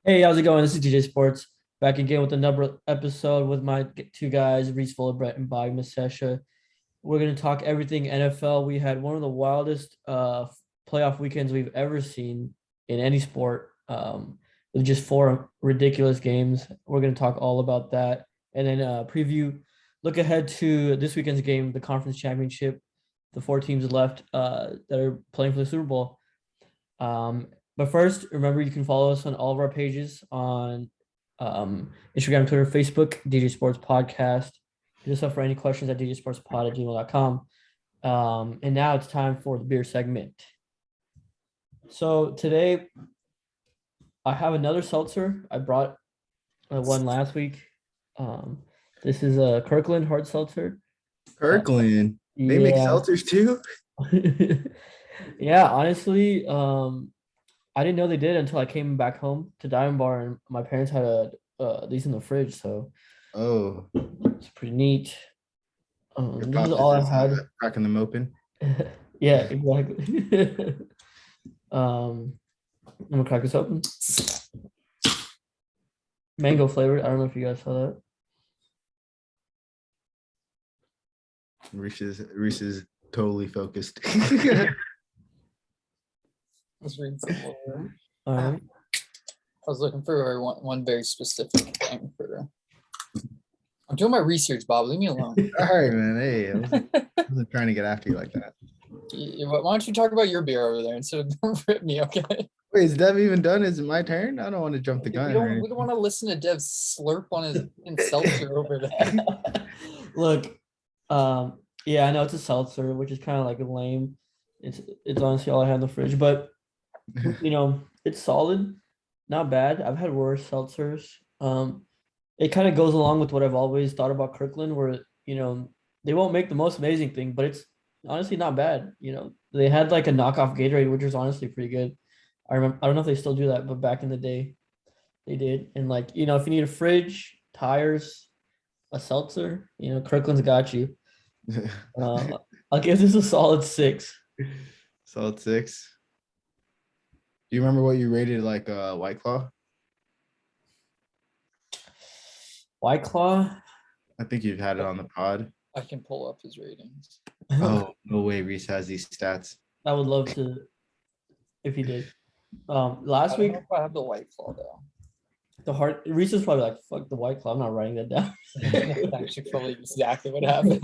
Hey, how's it going? This is DJ Sports back again with another episode with my two guys, Rees Brett and Bobby Masesha. We're gonna talk everything NFL. We had one of the wildest playoff weekends we've ever seen in any sport. With just four ridiculous games. We're gonna talk all about that and then preview, look ahead to this weekend's game, the conference championship. The four teams left that are playing for the Super Bowl. But first, remember you can follow us on all of our pages on Instagram, Twitter, Facebook, DJ Sports Podcast. Hit us up for any questions at djsportspod@gmail.com. And now it's time for the beer segment. So today I have another seltzer. I brought one last week. This is a Kirkland hard seltzer. Kirkland. They make Yeah. seltzers too? Yeah, honestly, I didn't know they did until I came back home to Diamond Bar and my parents had these in the fridge, so Oh, it's pretty neat. your This is pops is all I just had. cracking them open. Yeah, exactly. I'm gonna crack this open. Mango flavored. I don't know if you guys saw that. Reese is totally focused. Let's read some more. All right. I was looking for one very specific thing for. I'm doing my research, Bob. Leave me alone. All right, man. Hey, I wasn't trying to get after you like that. Why don't you talk about your beer over there instead of rip me? Okay. Wait, is Dev even done? Is it my turn? I don't want to jump the We gun. don't want to listen to Dev slurp on his seltzer over there. Look, yeah, I know it's a seltzer, which is kind of like a lame. It's honestly all I had in the fridge, but it's solid, not bad. I've had worse seltzers. It kind of goes along with what I've always thought about Kirkland, where they won't make the most amazing thing, but it's honestly not bad. They had like a knockoff Gatorade, which was honestly pretty good. I remember, I don't know if they still do that, but back in the day, they did. And like, if you need a fridge, tires, a seltzer, Kirkland's got you. I'll give this a solid 6. Solid 6. Do you remember what you rated like White Claw? White Claw. I think you've had it on the pod. I can pull up his ratings. Oh, no way Reese has these stats. I would love to if he did. Last I don't week, know if I have the White Claw though. the heart Reese is probably like, fuck the White Claw. I'm not writing that down. That's actually probably exactly what happened.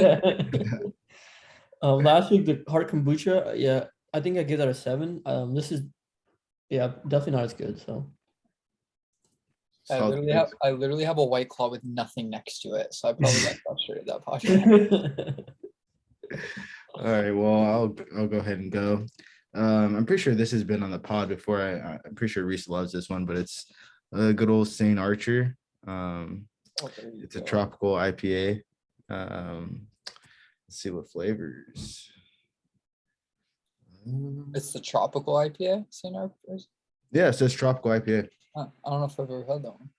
Last week the heart kombucha, yeah, I think I gave that a 7. This is, yeah, definitely not as good. So I literally have a White Claw with nothing next to it, so I probably got frustrated that podcast. All right, well, I'll go ahead and go. I'm pretty sure this has been on the pod before. I'm pretty sure Reese loves this one, but it's a good old St. Archer. It's a tropical IPA. Let's see what flavors. It's the tropical IPA, St. Arthur's. Yeah, it says tropical IPA. I don't know if I've ever had that one.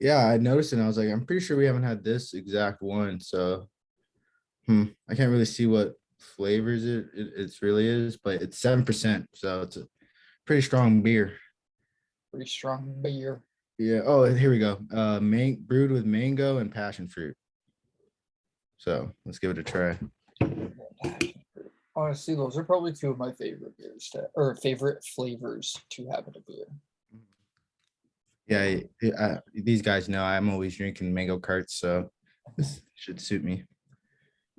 Yeah, I noticed it. And I was like, I'm pretty sure we haven't had this exact one. So, I can't really see what flavors it really is, but it's 7%. So it's a pretty strong beer. Pretty strong beer. Yeah. Oh, here we go. Brewed with mango and passion fruit. So let's give it a try. Honestly, those are probably two of my favorite beers or favorite flavors to have in a beer. Yeah, these guys know I'm always drinking mango carts, so this should suit me.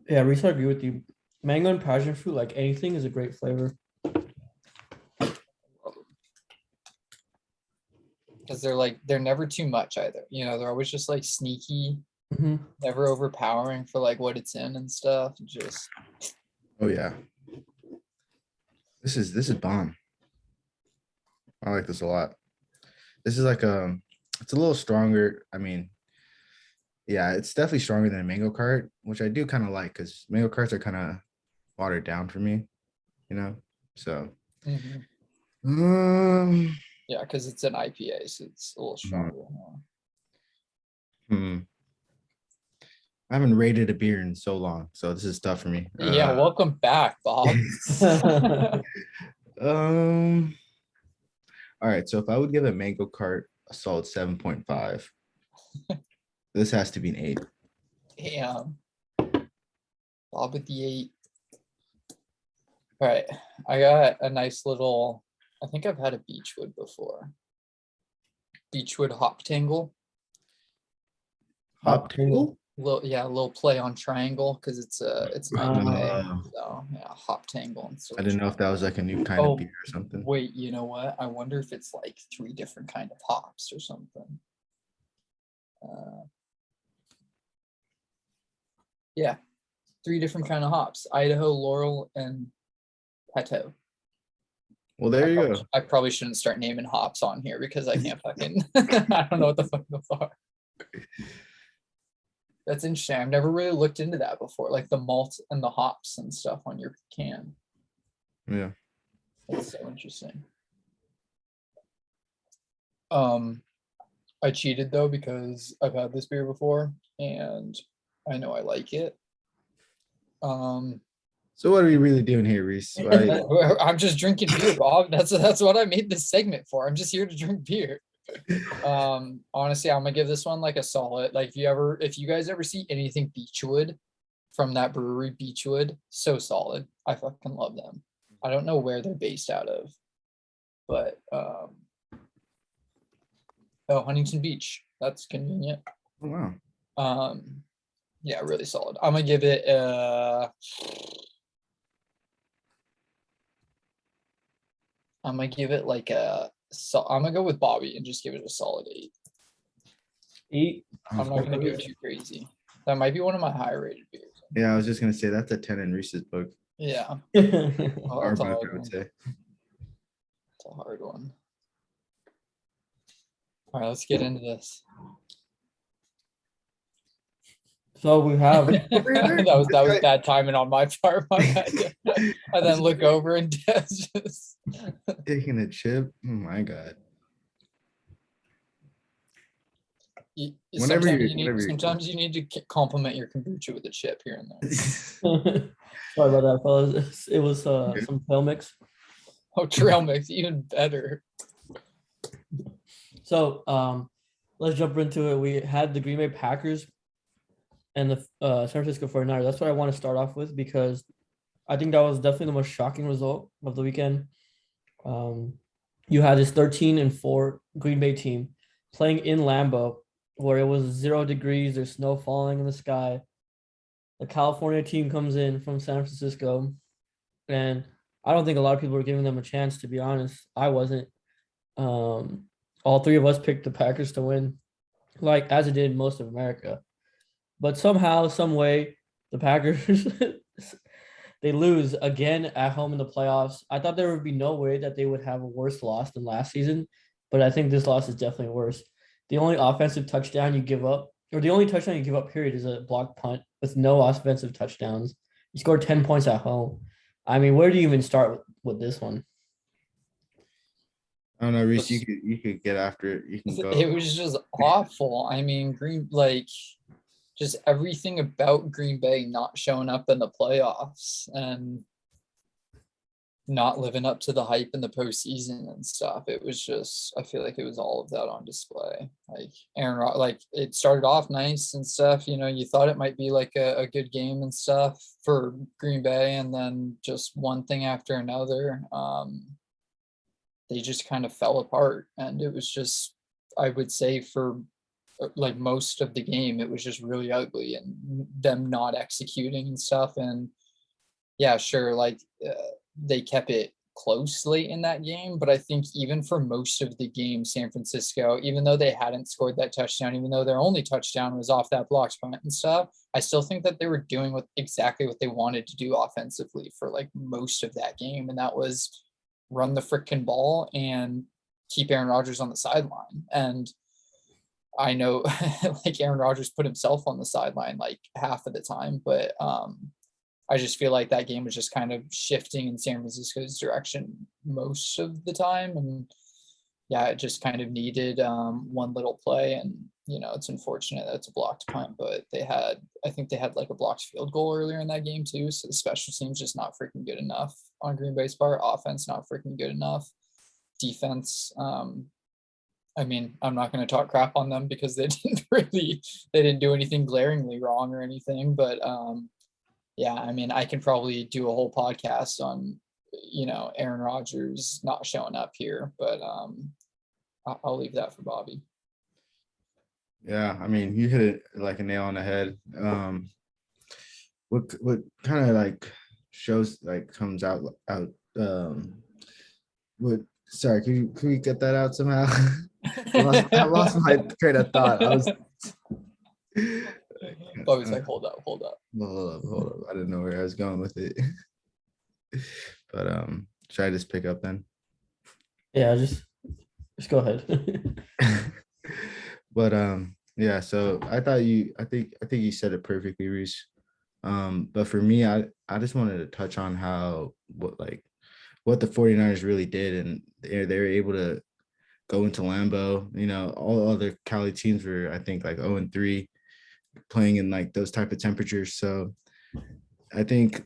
yeah, Reese, I agree with you. Mango and passion fruit, like anything, is a great flavor. Because they're never too much either. They're always just like sneaky, never overpowering for like what it's in and stuff. Just Oh yeah. This is bomb. I like this a lot. This is like it's a little stronger. I mean, yeah, it's definitely stronger than a mango cart, which I do kind of like because mango carts are kind of watered down for me, So yeah, because it's an IPA, so it's a little stronger. I haven't rated a beer in so long, so this is tough for me. Yeah, welcome back, Bob. All right, so if I would give a mango cart a solid 7.5. This has to be an 8. Damn. Bob with the 8. All right. I got a nice little, I think I've had a Beechwood before. Beechwood hop tangle. Hop tangle? A little play on triangle because it's IPA. Oh. So yeah, hop tangle. And I didn't know if that was like a new kind of beer or something. Wait, you know what? I wonder if it's like 3 different kind of hops or something. Yeah, 3 different kind of hops: Idaho, Laurel, and Peto. Well, there you go. I probably shouldn't start naming hops on here because I can't fucking. I don't know what the fuck those are. That's interesting. I've never really looked into that before, like the malt and the hops and stuff on your can. Yeah. That's so interesting. I cheated though because I've had this beer before and I know I like it. So what are we really doing here, Reese? I'm just drinking beer, Bob. That's what I made this segment for. I'm just here to drink beer. Honestly, I'm gonna give this one like a solid. Like if you guys ever see anything Beechwood from that brewery, Beechwood, so solid. I fucking love them. I don't know where they're based out of, but Huntington Beach. That's convenient. Oh, wow. Yeah, really solid. I'm gonna give it like I'm gonna go with Bobby and just give it a solid 8. 8. I'm not gonna go too crazy. That might be one of my higher rated beers. Yeah, I was just gonna say that's a 10 in Reese's book. Yeah. Our book, I would say. It's a hard one. All right, let's get into this. So we have that was bad timing on my part. I then look over and just taking a chip. Oh my god. Sometimes you need to compliment your kombucha with a chip here and there. Sorry about that, fellas. It was some trail mix. Oh, trail mix, even better. So let's jump into it. We had the Green Bay Packers and the San Francisco 49ers. That's what I want to start off with because I think that was definitely the most shocking result of the weekend. You had this 13-4 Green Bay team playing in Lambeau where it was 0 degrees, there's snow falling in the sky. The California team comes in from San Francisco, and I don't think a lot of people were giving them a chance, to be honest. I wasn't. All 3 of us picked the Packers to win, like as it did most of America. But somehow, some way, the Packers they lose again at home in the playoffs. I thought there would be no way that they would have a worse loss than last season, but I think this loss is definitely worse. The only offensive touchdown you give up, or the only touchdown you give up, period, is a blocked punt with no offensive touchdowns. You scored 10 points at home. I mean, where do you even start with this one? I don't know, Reese. You could get after it. You can go. It was just awful. I mean, just everything about Green Bay not showing up in the playoffs and not living up to the hype in the postseason and stuff. It was just, I feel like it was all of that on display. Like it started off nice and stuff. You know, you thought it might be like a good game and stuff for Green Bay, and then just one thing after another. They just kind of fell apart, and it was just, I would say, for like most of the game, it was just really ugly and them not executing and stuff. And yeah, sure, they kept it close late in that game, but I think even for most of the game, San Francisco, even though they hadn't scored that touchdown, even though their only touchdown was off that blocked punt and stuff, I still think that they were doing exactly what they wanted to do offensively for like most of that game, and that was run the freaking ball and keep Aaron Rodgers on the sideline. And I know like Aaron Rodgers put himself on the sideline like half of the time, but I just feel like that game was just kind of shifting in San Francisco's direction most of the time. And yeah, it just kind of needed one little play. And, you know, it's unfortunate that it's a blocked punt, but I think they had like a blocked field goal earlier in that game too. So the special teams just not freaking good enough on Green Bay's part. Offense not freaking good enough. Defense, I mean, I'm not going to talk crap on them because they didn't do anything glaringly wrong or anything. But yeah, I mean, I can probably do a whole podcast on, Aaron Rodgers not showing up here, but I'll leave that for Bobby. Yeah, I mean, you hit it like a nail on the head. What kind of like shows like comes out what sorry, can we get that out somehow? I lost my train of thought. I was Bobby's like, hold up. hold up. I didn't know where I was going with it. But should I just pick up then? Yeah, just go ahead. But yeah, so I think you said it perfectly, Reese. But for me, I just wanted to touch on what the 49ers really did, and they were able to go into Lambeau. All other Cali teams were, I think, like 0-3, playing in like those type of temperatures. So I think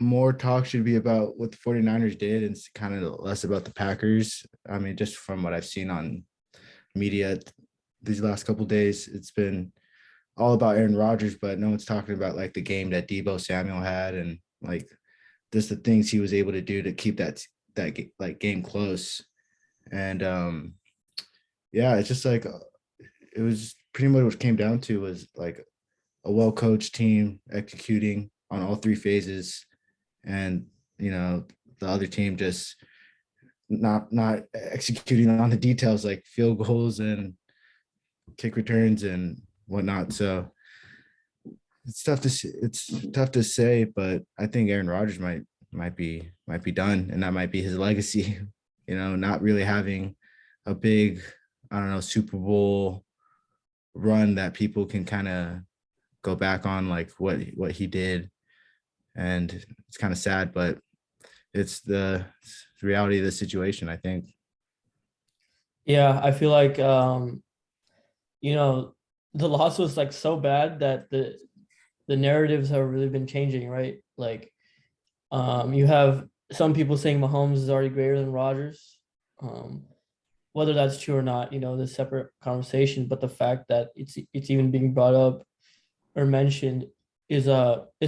more talk should be about what the 49ers did and kind of less about the Packers. I mean, just from what I've seen on media these last couple of days, it's been all about Aaron Rodgers, but no one's talking about like the game that Deebo Samuel had and like just the things he was able to do to keep that like game close. And yeah, it's just like it was pretty much what it came down to was like a well-coached team executing on all three phases, and the other team just not executing on the details like field goals and kick returns and whatnot. So it's tough to say, but I think Aaron Rodgers might be done, and that might be his legacy. Not really having a big, I don't know, Super Bowl run that people can kind of go back on, like what he did, and it's kind of sad, but it's the reality of the situation, I think. Yeah, I feel like the loss was like so bad that the narratives have really been changing, right? Like you have some people saying Mahomes is already greater than Rodgers. Whether that's true or not, this separate conversation. But the fact that it's even being brought up or mentioned is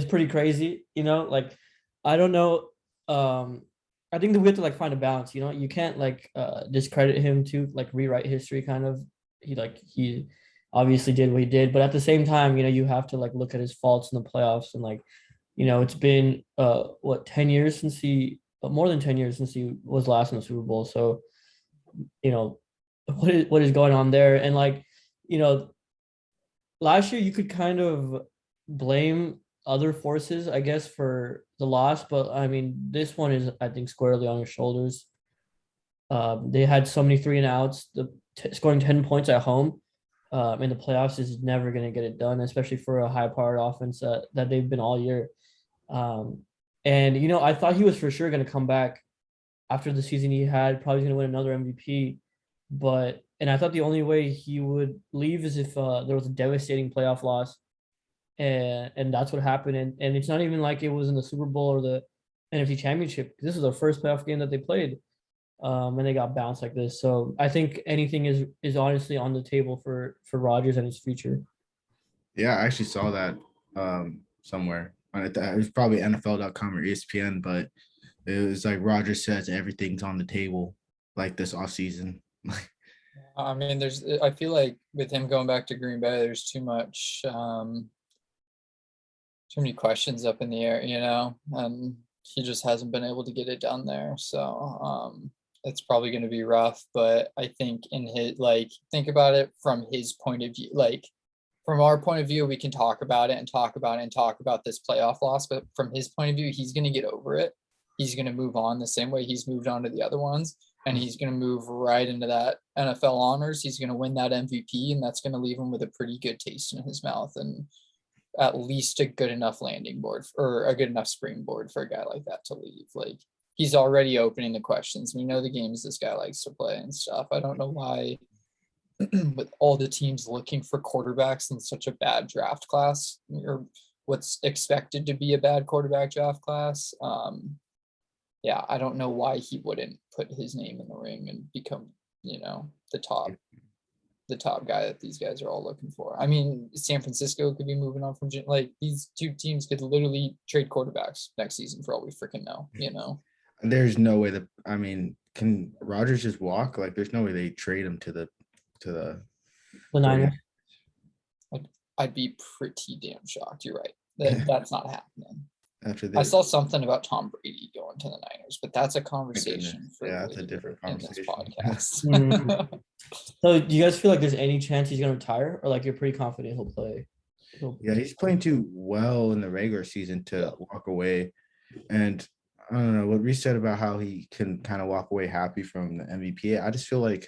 pretty crazy. Like I don't know. I think that we have to like find a balance. You can't like discredit him to like rewrite history. Kind of he obviously did what he did, but at the same time, you have to like look at his faults in the playoffs and like it's been what 10 years since more than 10 years since he was last in the Super Bowl. So you know what is going on there, and like you know last year you could kind of blame other forces, I guess, for the loss, but I mean this one is, I think, squarely on your shoulders. They had so many 3-and-outs. Scoring 10 points at home in the playoffs is never going to get it done, especially for a high-powered offense that they've been all year. Um, and I thought he was for sure going to come back after the season he had, probably going to win another MVP. And I thought the only way he would leave is if there was a devastating playoff loss, and that's what happened. And it's not even like it was in the Super Bowl or the NFC Championship. This is the first playoff game that they played, and they got bounced like this. So I think anything is honestly on the table for Rodgers and his future. Yeah, I actually saw that somewhere. It was probably NFL.com or ESPN, but it was like Roger says everything's on the table like this offseason. I mean, I feel like with him going back to Green Bay, there's too many questions up in the air, and he just hasn't been able to get it done there. So it's probably going to be rough, but I think think about it from his point of view, like from our point of view, we can talk about it and talk about it and talk about this playoff loss, but from his point of view, he's going to get over it. He's going to move on the same way he's moved on to the other ones, and he's going to move right into that NFL honors. He's going to win that MVP, and that's going to leave him with a pretty good taste in his mouth and at least a good enough landing board or a good enough springboard for a guy like that to leave. Like, he's already opening the questions. We know the games this guy likes to play and stuff. I don't know why with all the teams looking for quarterbacks in such a bad draft class, or what's expected to be a bad quarterback draft class. Yeah, I don't know why he wouldn't put his name in the ring and become the top guy that these guys are all looking for. I mean, San Francisco could be moving on from like these two teams could literally trade quarterbacks next season for all we freaking know. There's no way that can Rodgers just walk? Like, there's no way they trade him to the Niners. I'd be pretty damn shocked. You're right. That's not happening. I saw something about Tom Brady going to the Niners, but that's a conversation for that's a different conversation. In this podcast. So do you guys feel like there's any chance he's going to retire, or like you're pretty confident he'll play? Yeah, he's playing too well in the regular season to walk away. And I don't know what Rees said about how he can kind of walk away happy from the MVP. I just feel like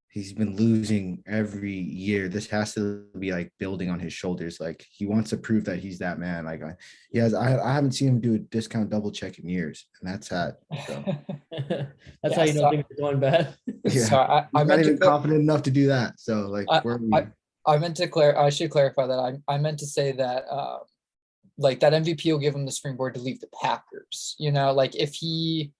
he's been losing every year. This has to be like building on his shoulders. Like, he wants to prove that he's that man. Like, I haven't seen him do a discount double check in years, and that's that. So. That's how you know things are going bad. Yeah, so I'm not even confident enough to do that. So, like, I meant to I should clarify that. I meant to say that like that MVP will give him the springboard to leave the Packers. Like if he.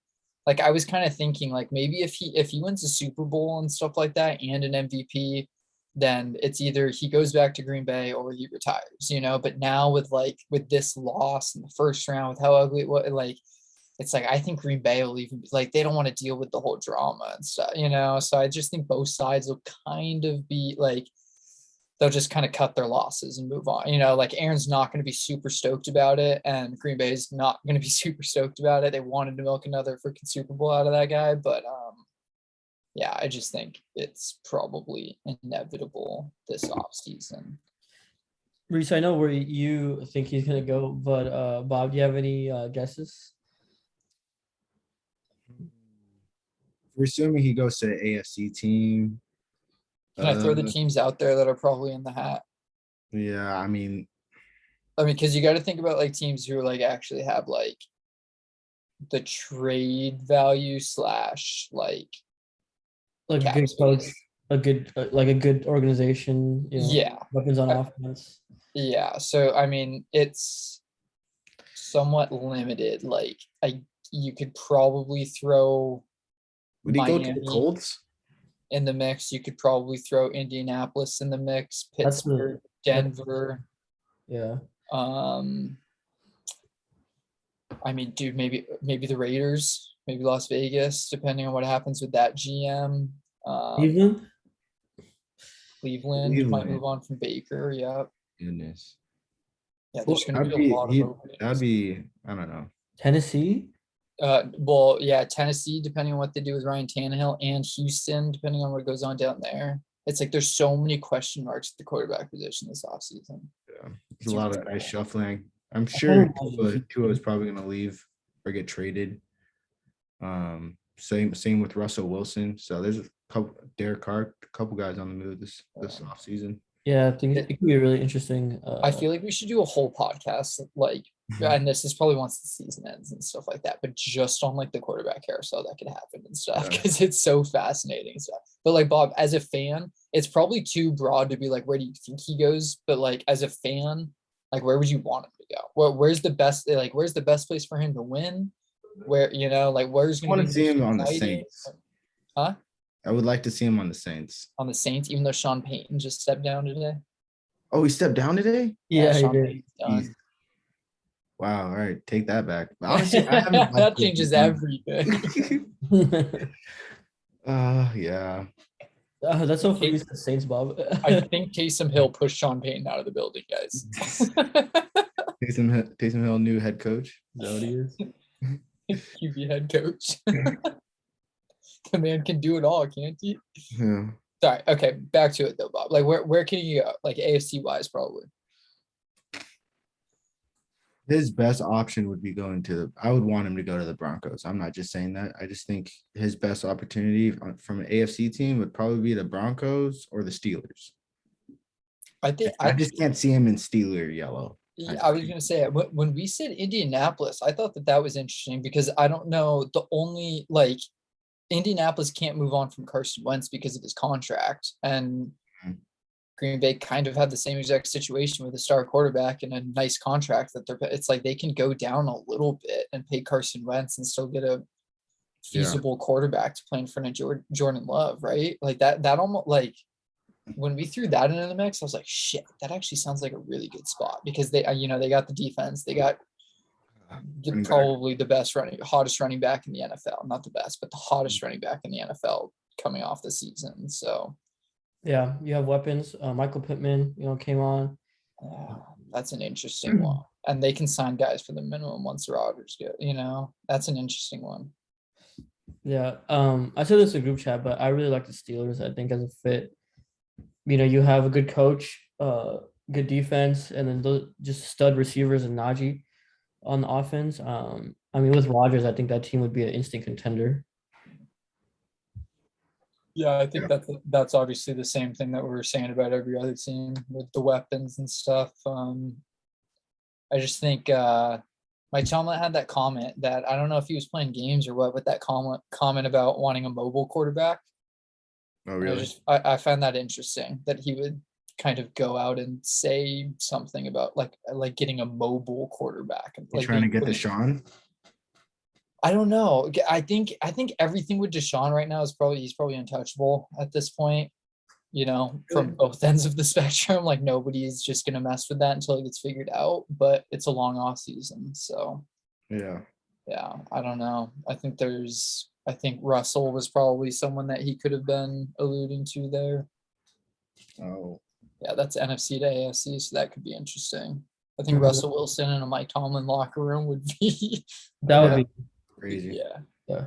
Like I was kind of thinking, like maybe if he wins a Super Bowl and stuff like that and an MVP, then it's either he goes back to Green Bay or he retires. But now with this loss in the first round, with how ugly it was, like it's like I think Green Bay will even be like they don't want to deal with the whole drama and stuff. So I just think both sides will kind of be like. They'll just kind of cut their losses and move on. Like Aaron's not going to be super stoked about it, and Green Bay's not going to be super stoked about it. They wanted to milk another freaking Super Bowl out of that guy, but yeah, I just think it's probably inevitable this offseason. Reese, I know where you think he's going to go, but Bob, do you have any guesses? We're assuming he goes to the AFC team. Can I throw the teams out there that are probably in the hat? Yeah, I mean, because you got to think about like teams who like actually have like the trade value / like a good coach, a good organization. Yeah, weapons on offense. Yeah, so I mean, it's somewhat limited. Like you could probably throw. Would he go to the Colts? In the mix, you could probably throw Indianapolis in the mix, Pittsburgh, Denver. Yeah. I mean, dude, maybe the Raiders, maybe Las Vegas, depending on what happens with that GM. Cleveland might move on from Baker. Yeah. Goodness. Yeah, there's going to be a lot of openings. That'd be, I don't know. Tennessee? Well, yeah, Tennessee, depending on what they do with Ryan Tannehill, and Houston, depending on what goes on down there. It's like there's so many question marks at the quarterback position this offseason. Yeah, there's a lot of guys shuffling. I'm sure Tua is probably going to leave or get traded. Same with Russell Wilson. So there's a couple, Derek Carr, a couple guys on the move this offseason. Yeah, I think it could be really interesting. I feel like we should do a whole podcast, like, and this is probably once the season ends and stuff like that, but just on like the quarterback carousel that could happen and stuff, because it's so fascinating and stuff. But like Bob, as a fan, it's probably too broad to be like, where do you think he goes? But like as a fan, like where would you want him to go? Where's the best? Like where's the best place for him to win? Where like where's I want to see him on the Saints? Huh? I would like to see him on the Saints. On the Saints, even though Sean Payton just stepped down today. Oh, he stepped down today? Yeah, he did. Wow. All right, take that back. Honestly, I haven't that changes everything. Yeah. That's so funny. The Saints, Bob. I think Taysom Hill pushed Sean Payton out of the building, guys. Taysom Hill, new head coach. Is that what he is? QB head coach. The man can do it all, can't he? Yeah. Sorry. Okay, back to it though, Bob. Like, where can you go? Like AFC wise, probably. His best option would be going to. I would want him to go to the Broncos. I'm not just saying that. I just think his best opportunity from an AFC team would probably be the Broncos or the Steelers. I just can't see him in Steeler yellow. I was going to say, when we said Indianapolis, I thought that was interesting because I don't know, the only like Indianapolis can't move on from Carson Wentz because of his contract, and Green Bay kind of had the same exact situation with a star quarterback and a nice contract that it's like they can go down a little bit and pay Carson Wentz and still get a feasible quarterback to play in front of Jordan Love, right? Like that almost like when we threw that into the mix, I was like, shit, that actually sounds like a really good spot because they got the defense, they got probably the hottest running back in the NFL, not the best, but the hottest running back in the NFL coming off the season. So Yeah, you have weapons. Michael Pittman, came on. that's an interesting one. And they can sign guys for the minimum once Rodgers get, that's an interesting one. Yeah. I said this in group chat, but I really like the Steelers, I think, as a fit. You have a good coach, good defense, and then those just stud receivers and Najee on the offense. With Rodgers, I think that team would be an instant contender. Yeah, I think that's obviously the same thing that we were saying about every other team with the weapons and stuff. I just think Mike Tomlin had that comment that I don't know if he was playing games or what, but that comment about wanting a mobile quarterback. Oh, really? I found that interesting that he would kind of go out and say something about like getting a mobile quarterback. Like trying to get Deshaun? I don't know. I think everything with Deshaun right now is he's probably untouchable at this point, from both ends of the spectrum. Like nobody's just going to mess with that until it gets figured out, but it's a long off season. So yeah, I don't know. I think Russell was probably someone that he could have been alluding to there. Oh, yeah, that's NFC to AFC. So that could be interesting. I think Russell Wilson in a Mike Tomlin locker room would be, that would be crazy. Yeah.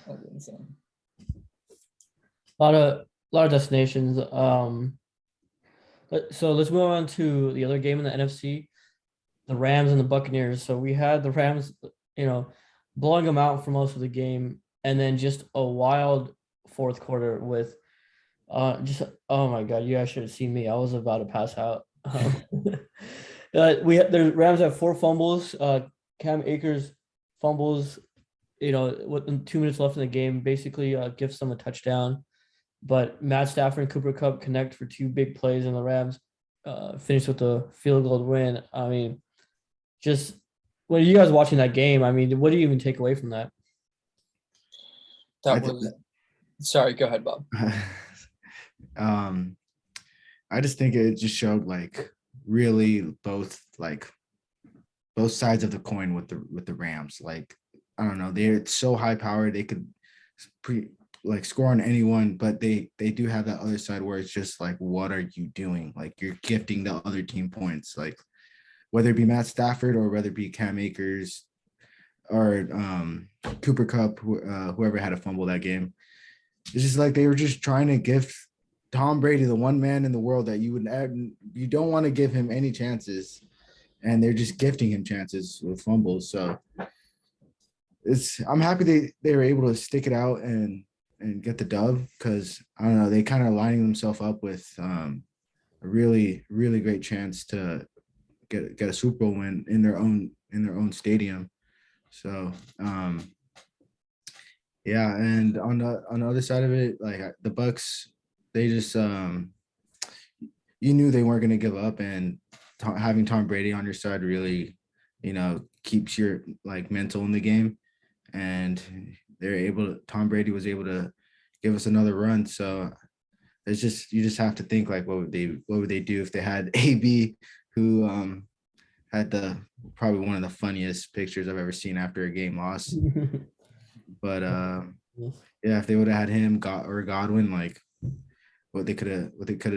That'd be insane. A lot of destinations. So let's move on to the other game in the NFC, the Rams and the Buccaneers. So we had the Rams, blowing them out for most of the game, and then just a wild fourth quarter with, oh my God, you guys should have seen me. I was about to pass out. The Rams have 4 fumbles. Cam Akers fumbles, with 2 minutes left in the game, basically gives them a touchdown. But Matt Stafford and Cooper Kupp connect for 2 big plays, and the Rams finish with a field goal win. Just when you guys watching that game, what do you even take away from that? Sorry, go ahead, Bob. I just think it just showed really both sides of the coin with the Rams. I don't know, they're so high powered, they could score on anyone, but they do have that other side where it's just what are you doing? You're gifting the other team points, whether it be Matt Stafford or whether it be Cam Akers or Cooper Kupp, whoever had a fumble that game. It's just they were just trying to give Tom Brady, the one man in the world that you don't want to give him any chances, and they're just gifting him chances with fumbles. So I'm happy they were able to stick it out and get the dub, because I don't know, they kind of lining themselves up with a really, really great chance to get a Super Bowl win in their own stadium. So yeah, and on the other side of it, the Bucks, they just you knew they weren't going to give up, and having Tom Brady on your side really, keeps your mental in the game, and Tom Brady was able to give us another run. So it's you just have to think what would they do if they had AB, who had probably one of the funniest pictures I've ever seen after a game loss. But yeah, if they would have had him or Godwin, what they could have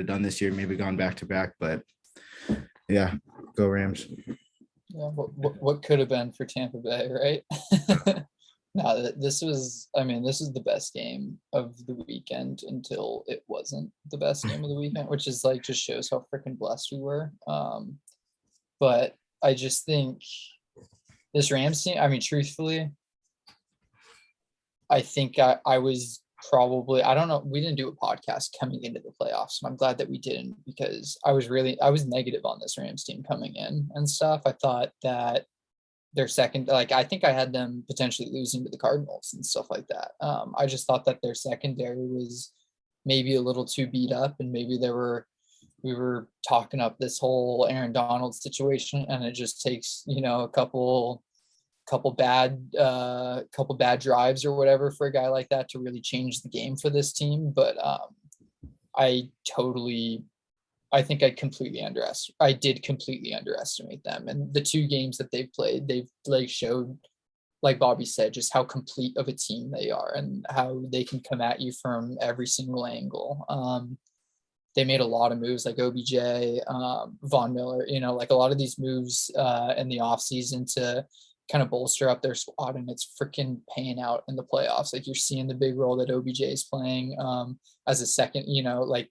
done this year, maybe gone back to back. But yeah, go Rams. Yeah, what could have been for Tampa Bay, right? No, this was the best game of the weekend until it wasn't the best game of the weekend, which is just shows how freaking blessed we were. But I just think this Rams team, truthfully, I think I was probably, I don't know, we didn't do a podcast coming into the playoffs, and I'm glad that we didn't, because I was negative on this Rams team coming in and stuff. I thought that their second, I think I had them potentially losing to the Cardinals and stuff like that. I just thought that their secondary was maybe a little too beat up, and maybe we were talking up this whole Aaron Donald situation, and it just takes, a couple couple bad drives or whatever for a guy like that to really change the game for this team. But I think I did completely underestimate them. And the 2 games that they've played, they've like showed, like Bobby said, just how complete of a team they are and how they can come at you from every single angle. They made a lot of moves like OBJ, Von Miller, like a lot of these moves in the offseason to kind of bolster up their squad, and it's freaking paying out in the playoffs. Like you're seeing the big role that OBJ is playing as a second, like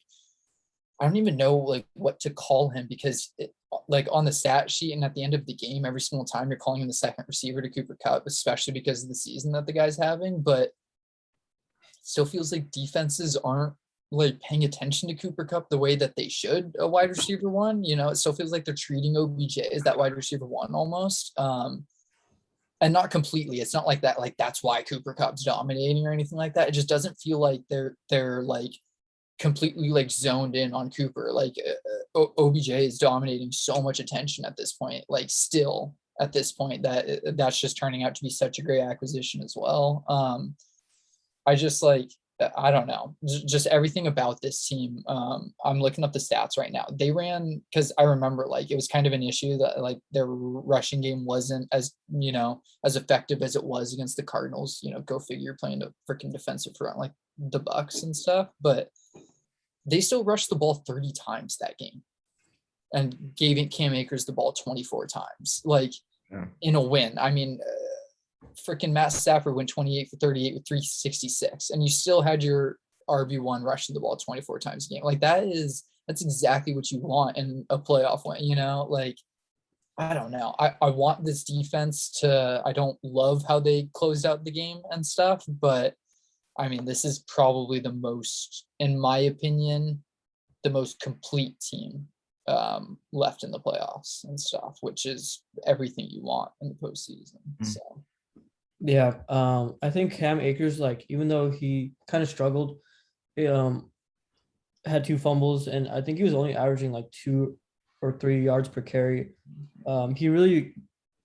I don't even know like what to call him because like on the stat sheet and at the end of the game, every single time you're calling him the second receiver to Cooper Kupp, especially because of the season that the guy's having, but it still feels like defenses aren't like paying attention to Cooper Kupp the way that they should a wide receiver 1. It still feels like they're treating OBJ as that wide receiver 1 almost. And not completely. It's not like that, like that's why Cooper Kupp's dominating or anything like that. It just doesn't feel like they're like completely like zoned in on Cooper. Like OBJ is dominating so much attention at this point, like still at this point that's just turning out to be such a great acquisition as well. I don't know, just everything about this team. I'm looking up the stats right now. They ran, because I remember like it was kind of an issue that like their rushing game wasn't as as effective as it was against the Cardinals. Go figure, playing a freaking defensive front like the Bucks and stuff. But they still rushed the ball 30 times that game and gave Cam Akers the ball 24 times, like in a win. I mean, freaking Matt Stafford went 28 for 38 with 366, and you still had your RB1 rushing the ball 24 times a game. Like that's exactly what you want in a playoff win. Like I don't know. I want this defense to. I don't love how they closed out the game and stuff, but I mean, this is probably the most, in my opinion, the most complete team left in the playoffs and stuff, which is everything you want in the postseason. So. Yeah, I think Cam Akers, like even though he kind of struggled, he, had 2 fumbles, and I think he was only averaging like 2 or 3 yards per carry. He really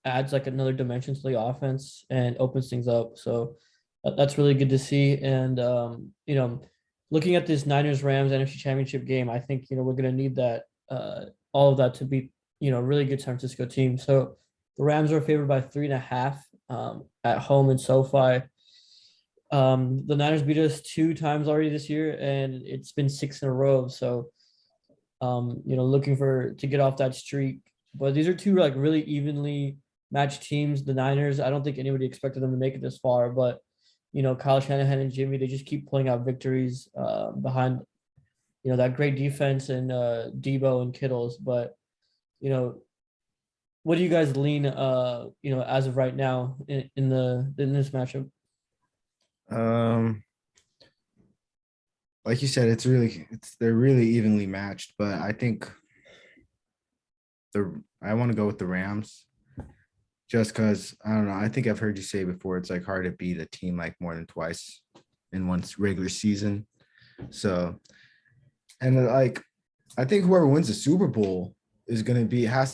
adds like another dimension to the offense and opens things up. So that's really good to see. And looking at this Niners Rams NFC Championship game, I think we're gonna need that all of that to beat a really good San Francisco team. So the Rams are favored by 3.5 at home in SoFi. The Niners beat us 2 times already this year, and it's been 6 in a row. So, looking to get off that streak. But these are 2 like really evenly matched teams. The Niners, I don't think anybody expected them to make it this far, but Kyle Shanahan and Jimmy, they just keep pulling out victories behind that great defense and Debo and Kittles. But what do you guys lean as of right now in this matchup? Like you said, they're really evenly matched, but I think I want to go with the Rams just because I don't know. I think I've heard you say before it's like hard to beat a team like more than twice in one regular season. So, and like I think whoever wins the Super Bowl has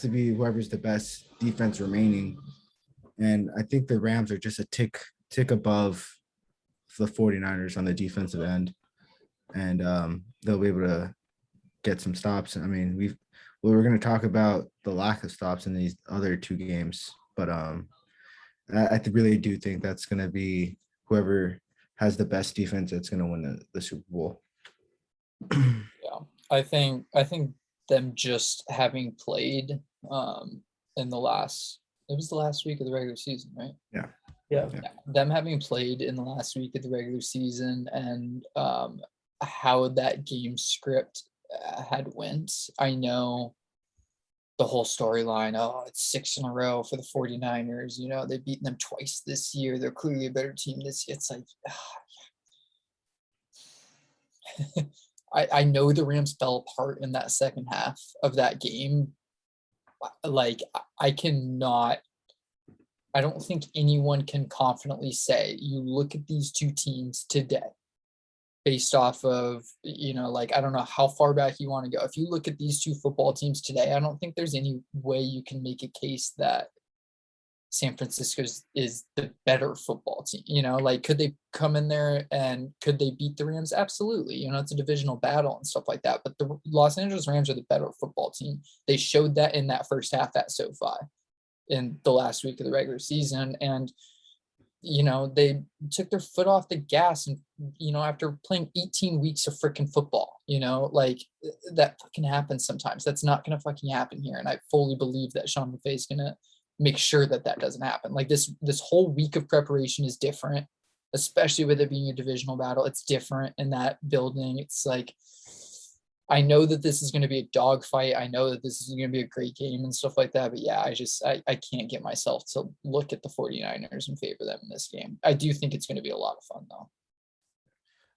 to be whoever's the best defense remaining. And I think the Rams are just a tick above the 49ers on the defensive end. And they'll be able to get some stops. I mean, we're going to talk about the lack of stops in these other 2 games, but I really do think that's going to be whoever has the best defense that's going to win the Super Bowl. Yeah, I think them just having played in the last week of the regular season, right? Yeah. Them having played in the last week of the regular season and how that game script had went. I know the whole storyline, it's 6 in a row for the 49ers. They've beaten them twice this year. They're clearly a better team this year. It's like, I know the Rams fell apart in that second half of that game. Like, I don't think anyone can confidently say you look at these 2 teams today based off of, like, I don't know how far back you want to go. If you look at these 2 football teams today, I don't think there's any way you can make a case that San Francisco is the better football team. Like, could they come in there and could they beat the Rams? Absolutely. It's a divisional battle and stuff like that. But the Los Angeles Rams are the better football team. They showed that in that first half at SoFi in the last week of the regular season. And, they took their foot off the gas and, after playing 18 weeks of freaking football, like that fucking happens sometimes. That's not going to fucking happen here. And I fully believe that Sean McVay is going to make sure that doesn't happen. Like this whole week of preparation is different, especially with it being a divisional battle. It's different in that building. It's like, I know that this is going to be a dogfight. I know that this is going to be a great game and stuff like that. But yeah, I can't get myself to look at the 49ers and favor them in this game. I do think it's going to be a lot of fun though.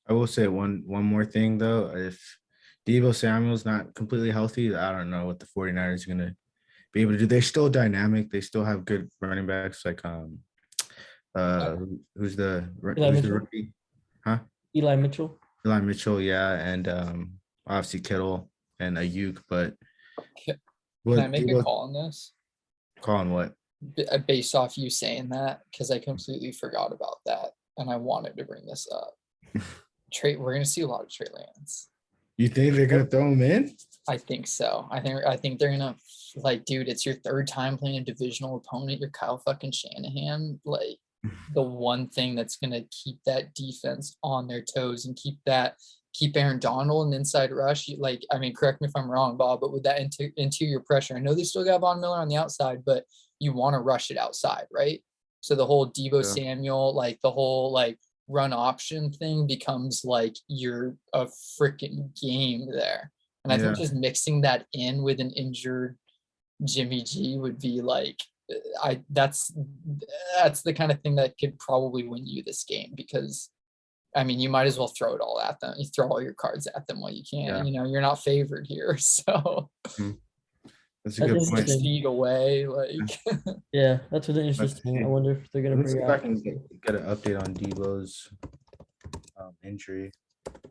I will say one more thing though. If Deebo Samuel's not completely healthy, I don't know what the 49ers are going to be able to do. They're still dynamic. They still have good running backs like who's the rookie? Huh? Eli Mitchell. Eli Mitchell, yeah, and obviously Kittle and Ayuk, but Can I make a call on this? Call on what? Based off you saying that, because I completely forgot about that, and I wanted to bring this up. We're gonna see a lot of Trey Lance. You think they're gonna throw him in? I think so. I think they're gonna, like, dude, it's your third time playing a divisional opponent. You're Kyle fucking Shanahan. Like, the one thing that's gonna keep that defense on their toes and keep Aaron Donald an inside rush. Correct me if I'm wrong, Bob, but with that interior pressure, I know they still got Von Miller on the outside, but you want to rush it outside, right? So the whole Deebo Samuel, like the whole like run option thing becomes like you're a freaking game there. And I think just mixing that in with an injured Jimmy G would be like, that's the kind of thing that could probably win you this game, because you might as well throw it all at them. You throw all your cards at them while you can. You're not favored here, so that's a good point. 6 feet away, like yeah, that's really interesting. I wonder if they're gonna bring back and get an update on Deebo's injury.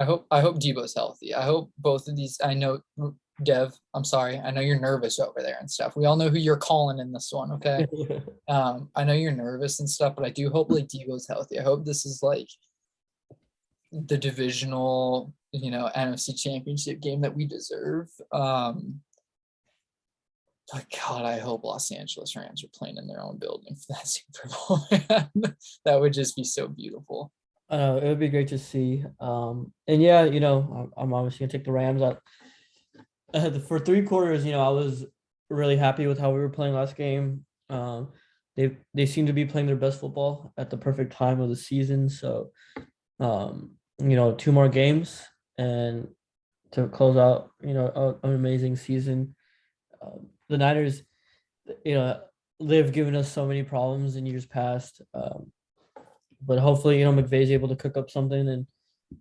I hope Deebo's healthy. I hope both of these. I know, Dev, I'm sorry. I know you're nervous over there and stuff. We all know who you're calling in this one, okay? I know you're nervous and stuff, but I do hope like Deebo's healthy. I hope this is like the divisional, NFC championship game that we deserve. But God, I hope Los Angeles Rams are playing in their own building for that Super Bowl. That would just be so beautiful. It would be great to see. And yeah, I'm obviously gonna take the Rams out. For 3 quarters, I was really happy with how we were playing last game. They seem to be playing their best football at the perfect time of the season. So 2 more games and to close out, an amazing season. The Niners, they've given us so many problems in years past. But hopefully, McVay's able to cook up something, and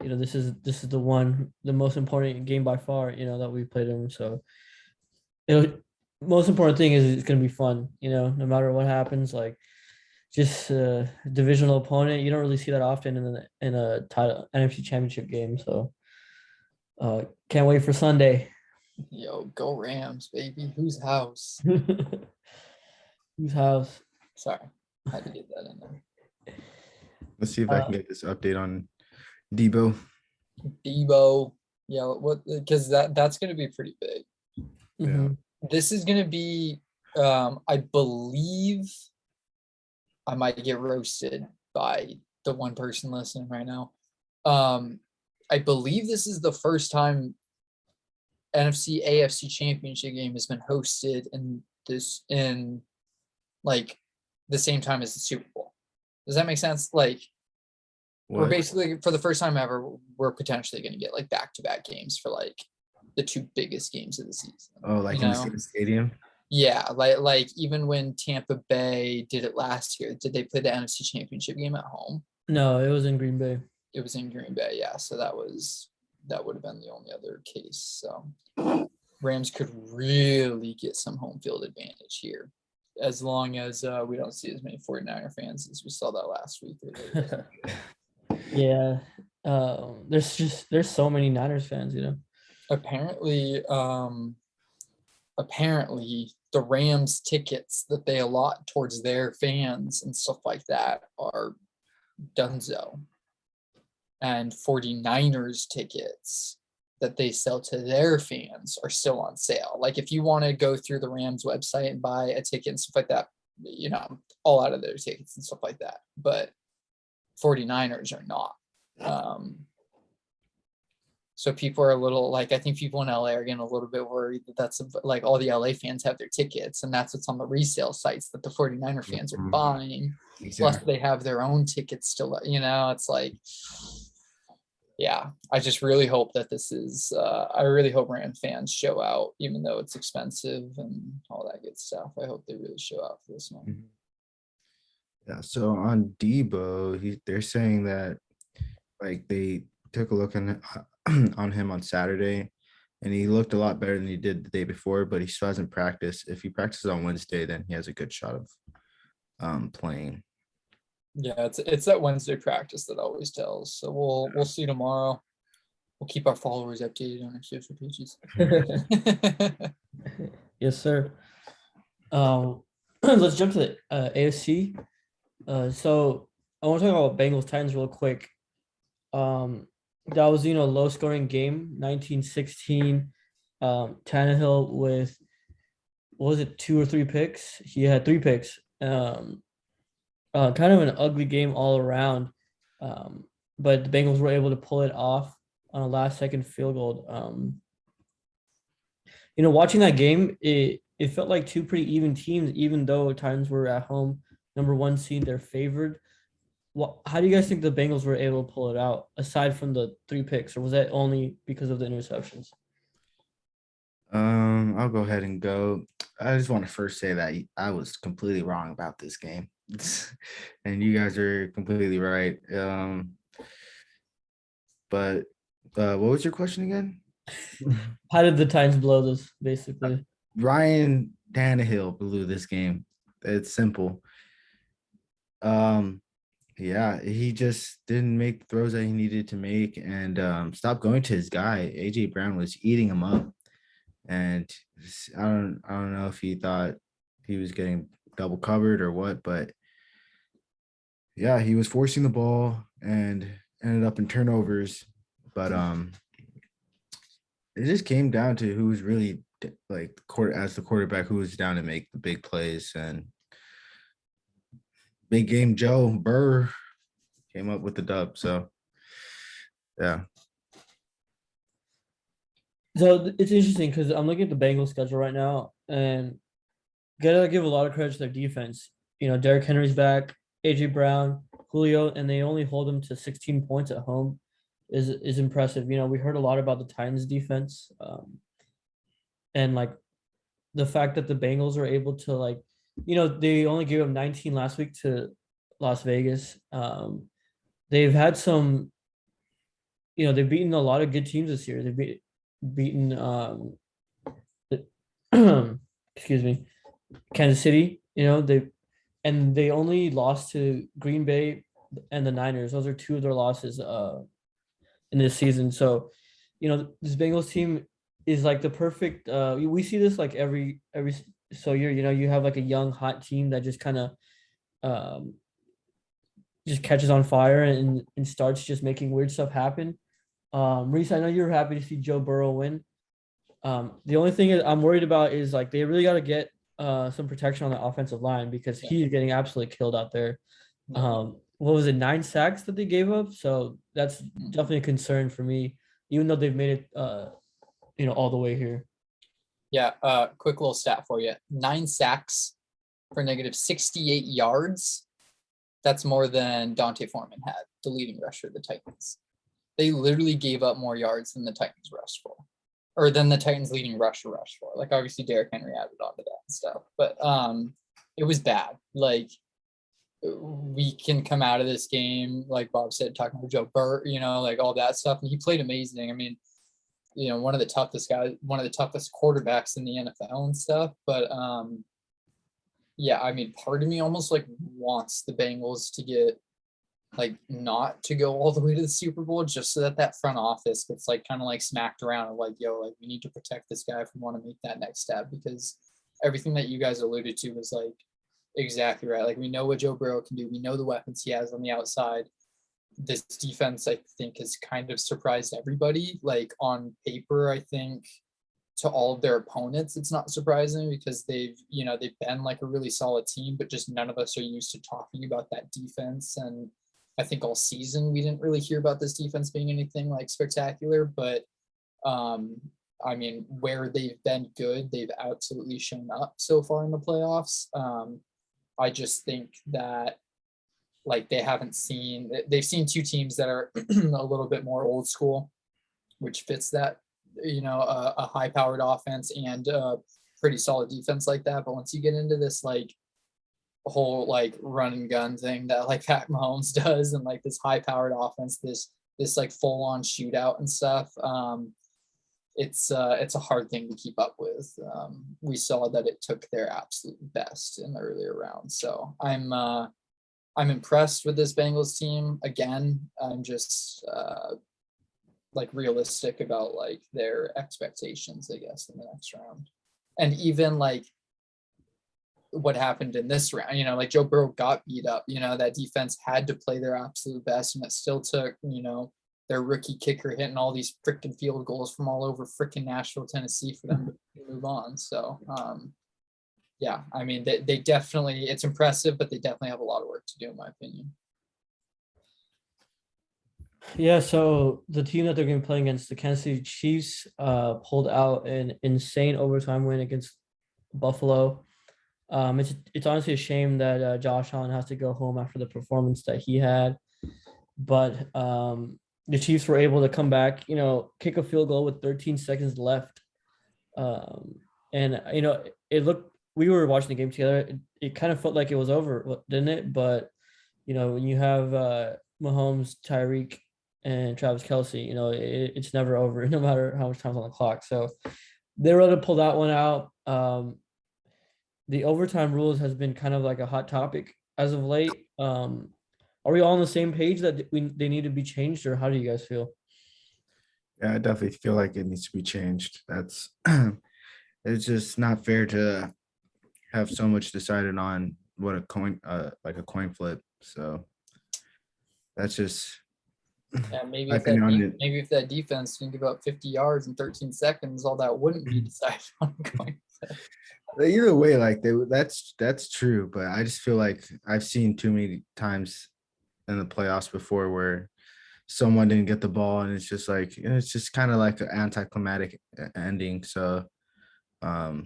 this is the most important game by far, that we played in. So, most important thing is it's gonna be fun, no matter what happens. Like, just a divisional opponent, you don't really see that often in a title NFC Championship game. So, can't wait for Sunday. Yo, go Rams, baby. Whose house? Whose house? Sorry, I had to get that in there. Let's see if I can get this update on Deebo. Yeah, because that's going to be pretty big. Mm-hmm. This is going to be, I believe, I might get roasted by the one person listening right now. I believe this is the first time NFC AFC Championship game has been hosted in like the same time as the Super Bowl. Does that make sense? Like, we're basically, for the first time ever, we're potentially going to get like back-to-back games for like the 2 biggest games of the season. Oh, like in the same stadium? Yeah, like even when Tampa Bay did it last year, did they play the NFC Championship game at home? No, it was in Green Bay. It was in Green Bay, yeah. So that would have been the only other case. So Rams could really get some home field advantage here, as long as we don't see as many 49er fans as we saw that last week. Yeah, there's so many Niners fans, Apparently, apparently the Rams tickets that they allot towards their fans and stuff like that are donezo. And 49ers tickets that they sell to their fans are still on sale. Like if you want to go through the Rams website and buy a ticket and stuff like that, all out of their tickets and stuff like that. But 49ers are not. So people are a little like, I think people in LA are getting a little bit worried that that's like all the LA fans have their tickets and that's what's on the resale sites that the 49er fans are buying. Exactly. Plus they have their own tickets still, it's like, yeah, I just really hope that this is, I really hope Rams fans show out, even though it's expensive and all that good stuff. I hope they really show out for this one. Yeah. So on Debo, they're saying that like they took a look on him on Saturday and he looked a lot better than he did the day before, but he still hasn't practiced. If he practices on Wednesday, then he has a good shot of playing. Yeah, it's that Wednesday practice that always tells. So we'll see tomorrow. We'll keep our followers updated on our social pages. Yes, sir. Let's jump to the AFC. So I want to talk about Bengals Titans real quick. That was a low scoring game, 19-16. Tannehill with, what was it, 2 or 3 picks? He had 3 picks. Kind of an ugly game all around. But the Bengals were able to pull it off on a last second field goal. Watching that game, it felt like 2 pretty even teams, even though Titans were at home, number 1 seed, they're favored. How do you guys think the Bengals were able to pull it out, aside from the 3 picks, or was that only because of the interceptions? I'll go ahead and go. I just want to first say that I was completely wrong about this game. And you guys are completely right. But what was your question again? How did the Titans blow this, basically? Ryan Tannehill blew this game. It's simple. Yeah, he just didn't make the throws that he needed to make and stopped going to his guy. AJ Brown was eating him up. And I don't know if he thought he was getting double covered or what, but yeah, he was forcing the ball and ended up in turnovers. But it just came down to who was really like as the quarterback, who was down to make the big plays. And big game Joe Burr came up with the dub. So yeah. So it's interesting because I'm looking at the Bengals schedule right now, and gotta give a lot of credit to their defense. Derrick Henry's back, AJ Brown, Julio, and they only hold them to 16 points at home. Is impressive. We heard a lot about the Titans defense, and like the fact that the Bengals are able to they only gave up 19 last week to Las Vegas. They've had some, they've beaten a lot of good teams this year. They've beaten excuse me, Kansas City. They only lost to Green Bay and the Niners. Those are 2 of their losses in this season. So, this Bengals team is like the perfect. We see this like every so year. You have like a young hot team that just kind of just catches on fire and starts just making weird stuff happen. Reese, I know you're happy to see Joe Burrow win. The only thing I'm worried about is like they really got to get some protection on the offensive line because he's getting absolutely killed out there. What was it, 9 sacks that they gave up? So that's definitely a concern for me, even though they've made it all the way here. Yeah, quick little stat for you. 9 sacks for negative 68 yards. That's more than Dante Foreman had, the leading rusher of the Titans. They literally gave up more yards than the Titans rushed for, or than the Titans leading rusher rushed for. Like obviously Derrick Henry added on to that and stuff, but it was bad. Like we can come out of this game, like Bob said, talking about Joe Burr, like all that stuff, and he played amazing. I mean, one of the toughest guys, one of the toughest quarterbacks in the NFL and stuff. But yeah, I mean, part of me almost like wants the Bengals to get like not to go all the way to the Super Bowl, just so that that front office gets like kind of like smacked around of like, yo, like we need to protect this guy if we want to make that next step, because everything that you guys alluded to was like exactly right. Like we know what Joe Burrow can do. We know the weapons he has on the outside. This defense, I think, has kind of surprised everybody. Like on paper, I think to all of their opponents, it's not surprising because they've been like a really solid team, but just none of us are used to talking about that defense. And I think all season we didn't really hear about this defense being anything like spectacular, but I mean, where they've been good, they've absolutely shown up so far in the playoffs. I just think that like they've seen two teams that are a little bit more old school, which fits that, a high powered offense and a pretty solid defense like that. But once you get into this like whole like run and gun thing that like Pat Mahomes does, and like this high powered offense, this like full on shootout and stuff, it's a hard thing to keep up with. We saw that it took their absolute best in the earlier rounds. So I'm impressed with this Bengals team. Again, I'm just like realistic about like their expectations, I guess, in the next round. And even like what happened in this round, like Joe Burrow got beat up, that defense had to play their absolute best, and it still took, their rookie kicker hitting all these freaking field goals from all over freaking Nashville, Tennessee for them to move on. So, yeah, I mean, they definitely, it's impressive, but they definitely have a lot of work to do, in my opinion. Yeah, so the team that they're going to be playing against, the Kansas City Chiefs, pulled out an insane overtime win against Buffalo. It's honestly a shame that Josh Allen has to go home after the performance that he had, but the Chiefs were able to come back, kick a field goal with 13 seconds left, and we were watching the game together. It kind of felt like it was over, didn't it? But when you have Mahomes, Tyreek, and Travis Kelce, it's never over, no matter how much time's on the clock. So they were able to pull that one out. The overtime rules has been kind of like a hot topic as of late. Are we all on the same page that they need to be changed, or how do you guys feel? Yeah, I definitely feel like it needs to be changed. That's it's just not fair to have so much decided on what a coin, like a coin flip. So that's just Yeah, maybe my opinion on it. if that defense can give up 50 yards in 13 seconds, all that wouldn't be decided on going. Either way, like that's true, but I just feel like I've seen too many times in the playoffs before where someone didn't get the ball, and it's just like it's just kind of like an anticlimactic ending. So, I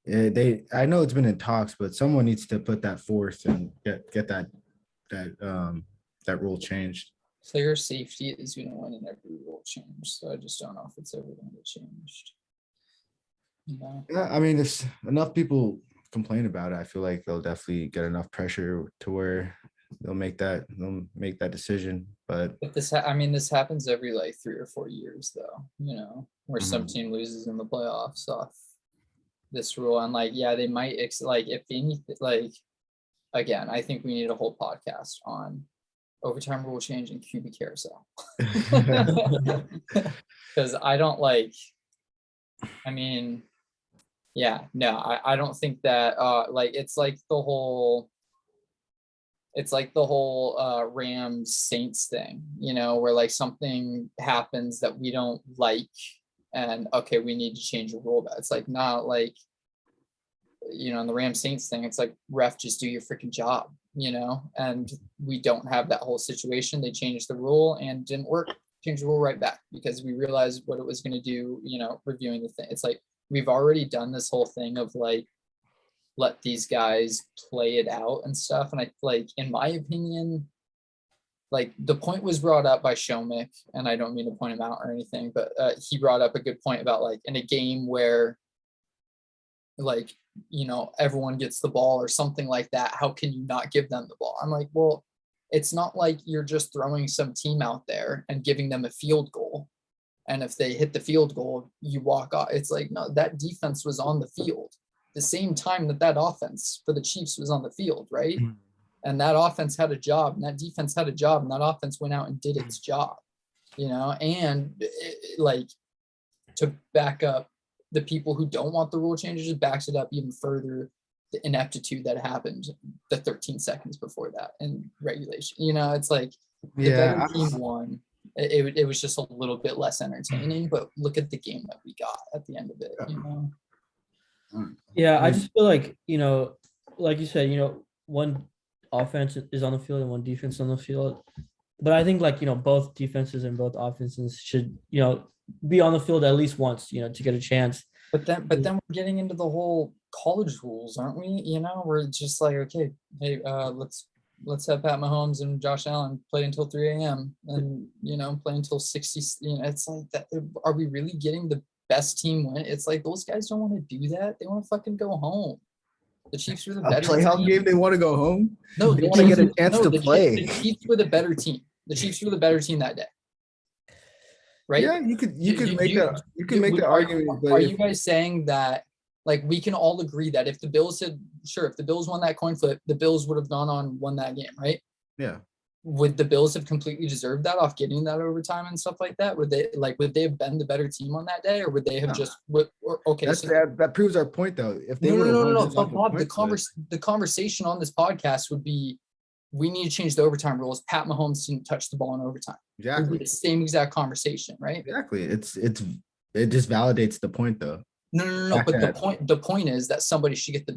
know it's been in talks, but someone needs to put that forth and get that rule changed. Player safety is going to win in every rule change, so I just don't know if it's ever going to get changed. Yeah, I mean, if enough people complain about it, I feel like they'll definitely get enough pressure to where they'll make that decision. But this happens every like 3 or 4 years, though. Where some Mhm. team loses in the playoffs off this rule, and like, yeah, they might like if anything, like again, I think we need a whole podcast on overtime rule change and QB carousel, because I don't like. I mean, yeah, no, I don't think that like it's like the whole Rams Saints thing, where like something happens that we don't like, and okay, we need to change the rule. But it's like not like, in the Rams Saints thing, it's like, ref, just do your freaking job, and we don't have that whole situation. They changed the rule and didn't work. Change the rule right back because we realized what it was going to do, reviewing the thing. It's like we've already done this whole thing of like, let these guys play it out and stuff. And I like, in my opinion, like the point was brought up by Shomick, and I don't mean to point him out or anything, but he brought up a good point about like in a game where like, everyone gets the ball or something like that, how can you not give them the ball? I'm like, well, it's not like you're just throwing some team out there and giving them a field goal, and if they hit the field goal, you walk off. It's like, no, that defense was on the field the same time that offense for the Chiefs was on the field, right? and that offense had a job, and that defense had a job, and that offense went out and did its job, and like to back up the people who don't want the rule changes, it backs it up even further. The ineptitude that happened the 13 seconds before that in regulation, it's like the better team won. It was just a little bit less entertaining, but look at the game that we got at the end of it, Yeah, I just feel like, like you said, one offense is on the field and one defense on the field. But I think both defenses and both offenses should, be on the field at least once, to get a chance. But then we're getting into the whole college rules, aren't we? We're just like, okay, hey, let's have Pat Mahomes and Josh Allen play until 3 a.m. and play until 60. It's like that. Are we really getting the best team win? It's like those guys don't want to do that. They want to fucking go home. The Chiefs were the better playoff team. game. They want to go home. No, they want to get a chance to play. The Chiefs were the better team. The Chiefs were the better team that day. Right? Yeah, you could make the argument. Are you guys saying that we can all agree that if the Bills won that coin flip, the Bills would have gone on and won that game, right? Yeah. Would the Bills have completely deserved that off getting that overtime and stuff like that? Would they have been the better team on that day, or would they have that proves our point though. If they no. But Bob, the conversation on this podcast would be, we need to change the overtime rules. Pat Mahomes didn't touch the ball in overtime. Exactly. It would be the same exact conversation, right? Exactly. It just validates the point though. No. But the point is that somebody should get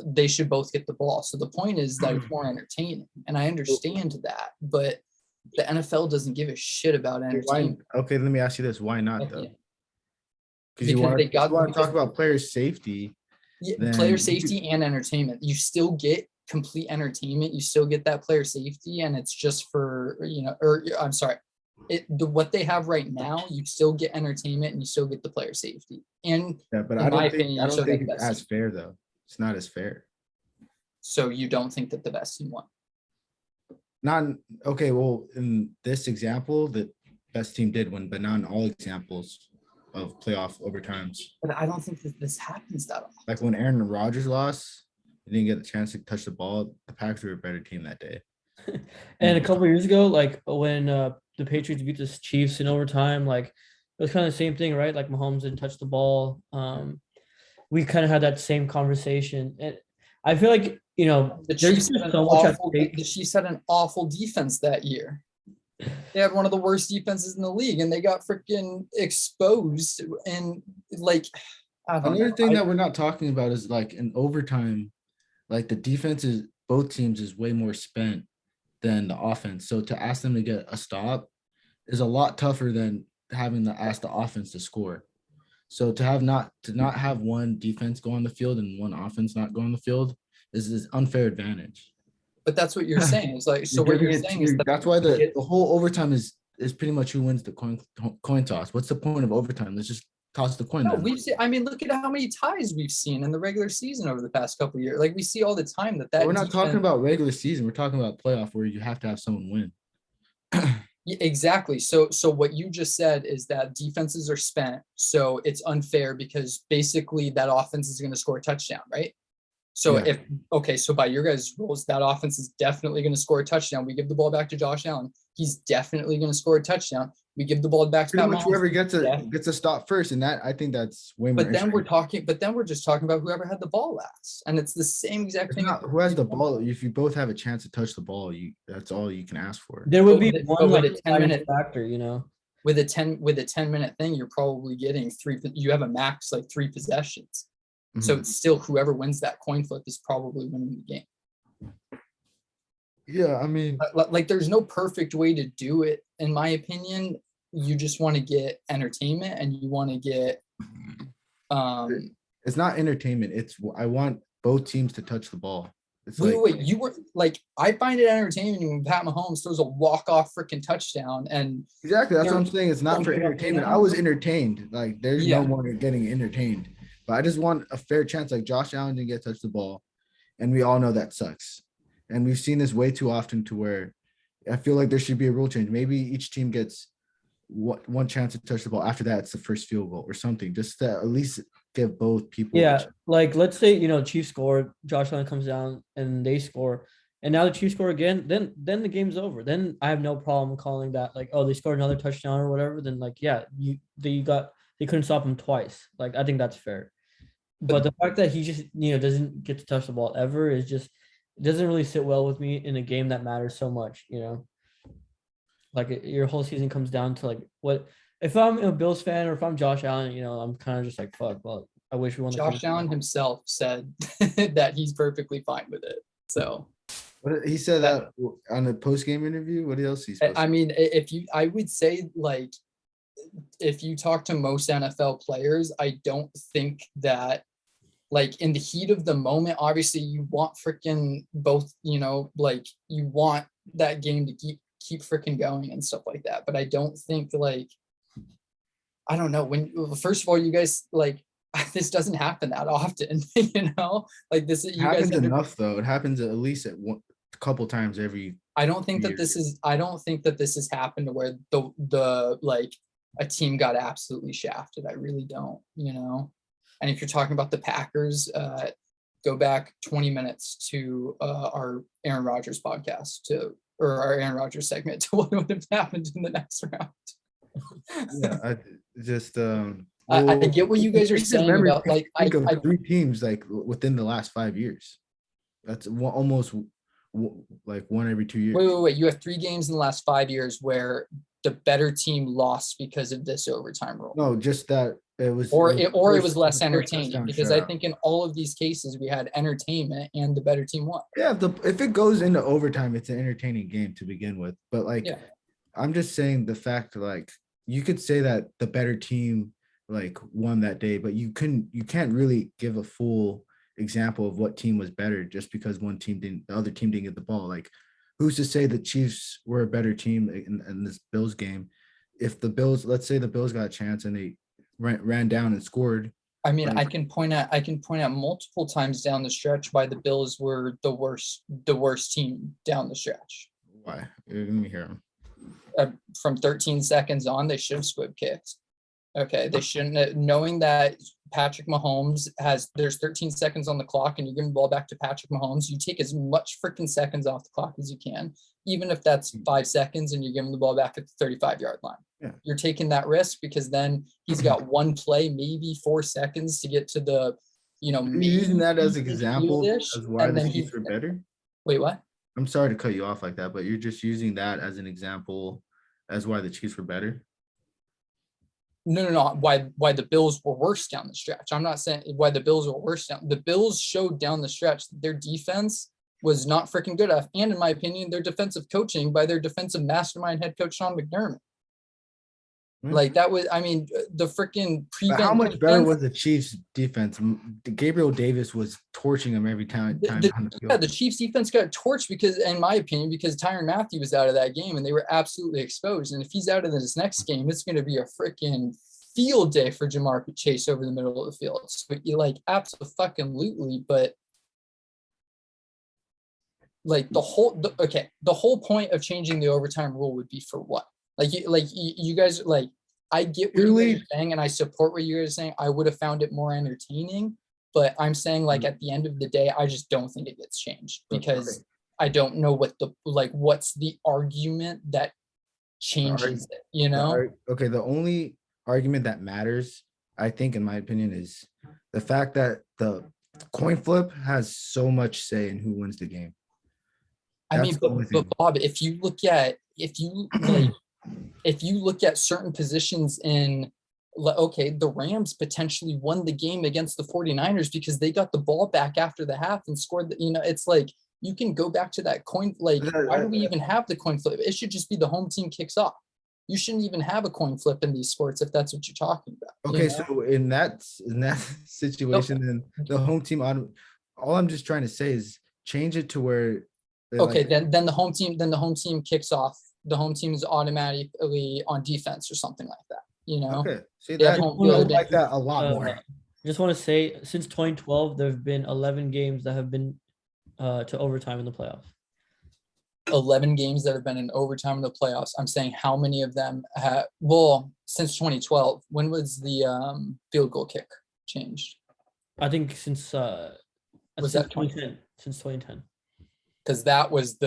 they should both get the ball. So the point is that it's more entertaining, and I understand that, but the NFL doesn't give a shit about entertainment. Okay, let me ask you this: why not though? Because you want to talk about player safety. Yeah, player safety and entertainment. You still get complete entertainment. You still get that player safety, and it's just for I'm sorry. What they have right now, you still get entertainment and you still get the player safety. And but I don't think it's as fair though. It's not as fair. So you don't think that the best team won? Okay. Well, in this example, the best team did win, but not in all examples of playoff overtimes. But I don't think that this happens that often. Like when Aaron Rodgers lost, he didn't get the chance to touch the ball. The Packers were a better team that day. And a couple of years ago, when the Patriots beat the Chiefs in overtime, it was kind of the same thing, right? Like Mahomes didn't touch the ball. We kind of had that same conversation. And I feel like, the Chiefs had an awful defense that year. They had one of the worst defenses in the league, and they got freaking exposed. And another thing that we're not talking about is in overtime, the defense is both teams is way more spent than the offense. So to ask them to get a stop is a lot tougher than having to ask the offense to score. So to not have one defense go on the field and one offense not go on the field is an unfair advantage. But that's what you're saying. It's what you're saying is that's why the whole overtime is pretty much who wins the coin toss. What's the point of overtime? Let's just toss the coin. No, look at how many ties we've seen in the regular season over the past couple of years. We see all the time that we're not talking about regular season. We're talking about playoff where you have to have someone win. Yeah, exactly. So what you just said is that defenses are spent, so it's unfair because basically that offense is going to score a touchdown, right? So so by your guys' rules, that offense is definitely going to score a touchdown. We give the ball back to Josh Allen. He's definitely going to score a touchdown. We give the ball back to Pat Mahomes. Whoever gets a stop first, and that I think that's way more. But then we're just talking about whoever had the ball last, and it's the same exact thing. Not who has the ball. If you both have a chance to touch the ball, that's all you can ask for. There would be one a 10-minute factor, With a 10-minute thing, you're probably getting three. You have a max 3 possessions. Mm-hmm. So it's still whoever wins that coin flip is probably winning the game. Yeah, I mean, there's no perfect way to do it, in my opinion. You just want to get entertainment, and you want to get. It's not entertainment. I want both teams to touch the ball. It's wait, you were I find it entertaining when Pat Mahomes throws a walk-off freaking touchdown, and exactly that's what I'm saying. It's not for entertainment. I was entertained. There's no more getting entertained, but I just want a fair chance. Josh Allen didn't get to touch the ball, and we all know that sucks. And we've seen this way too often to where I feel like there should be a rule change. Maybe each team gets one chance to touch the ball. After that, it's the first field goal or something, just to at least give both people. Yeah, let's say Chiefs score, Josh Allen comes down and they score. and now the Chiefs score again, then the game's over. Then I have no problem calling that like, oh, they scored another touchdown or whatever. Then like, yeah, they couldn't stop him twice. Like I think that's fair. But the fact that he just doesn't get to touch the ball ever is just it doesn't really sit well with me in a game that matters so much. Like your whole season comes down to like what if I'm a Bills fan or if I'm Josh Allen, I'm kind of just like fuck. Well, I wish we won. Josh Allen himself said that he's perfectly fine with it. So He said that on a post-game interview. What else he's supposed I mean, I would say like if you talk to most NFL players, I don't think that like in the heat of the moment, obviously you want freaking both, like you want that game to keep freaking going and stuff like that. But I don't think like, I don't know first of all, you guys like this doesn't happen that often, like this. It happens enough though. It happens at least a couple times every. I don't think that this has happened where the like a team got absolutely shafted. I really don't, And if you're talking about the Packers, go back 20 minutes to our Aaron Rodgers podcast or our Aaron Rodgers segment to what would have happened in the next round. Yeah, I just I get what you guys are saying about like I think of 3 teams like within the last 5 years. That's almost like one every 2 years. Wait. You have 3 games in the last 5 years where the better team lost because of this overtime rule. No, just that it was it was less entertaining because I think in all of these cases we had entertainment and the better team won. Yeah, if it goes into overtime, it's an entertaining game to begin with. But like, I'm just saying the fact like you could say that the better team like won that day, but you can't really give a full example of what team was better just because the other team didn't get the ball. Like, who's to say the Chiefs were a better team in this Bills game? If the Bills, let's say the Bills got a chance and they ran down and scored. I mean, I can point out multiple times down the stretch why the Bills were the worst team down the stretch. Why? Let me hear them. From 13 seconds on, they should have squib kicked. Okay, they shouldn't have, knowing that Patrick Mahomes there's 13 seconds on the clock and you're giving the ball back to Patrick Mahomes, you take as much freaking seconds off the clock as you can, even if that's 5 seconds and you're giving the ball back at the 35-yard line. Yeah. You're taking that risk because then he's got one play, maybe 4 seconds to get to the, using that as an example as why the Chiefs were better. Wait, what? I'm sorry to cut you off like that, but you're just using that as an example as why the Chiefs were better. No. Why the Bills were worse down the stretch. I'm not saying why the Bills were worse down. The Bills showed down the stretch that their defense was not freaking good enough. And in my opinion, their defensive coaching by their defensive mastermind head coach, Sean McDermott. Like that was, I mean, the freaking prevent. How much better was the Chiefs defense? Gabriel Davis was torching them every time. The Chiefs defense got torched because, in my opinion, because Tyrann Mathieu was out of that game and they were absolutely exposed. And if he's out of this next game, it's going to be a freaking field day for Jamar Chase over the middle of the field. So you like absolutely, but like the whole point of changing the overtime rule would be for what? You guys like, I get what you guys are saying and I support what you guys are saying. I would have found it more entertaining, but I'm saying like at the end of the day, I just don't think it gets changed because I don't know what's the argument that changes it, Okay, the only argument that matters, I think, in my opinion, is the fact that the coin flip has so much say in who wins the game. I mean, but Bob, if you look at certain positions in, okay, the Rams potentially won the game against the 49ers because they got the ball back after the half and scored. It's like you can go back to that coin. Like, why do we even have the coin flip? It should just be the home team kicks off. You shouldn't even have a coin flip in these sports if that's what you're talking about. Okay, so in that situation, then the home team all I'm just trying to say is change it to where. Okay, then the home team kicks off. The home team is automatically on defense or something like that. Okay, see that I like that a lot more. I just want to say, since 2012, there have been 11 games that have been to overtime in the playoffs. 11 games that have been in overtime in the playoffs. I'm saying how many of them since 2012. When was the field goal kick changed? I think since 2010. Since 2010. because that was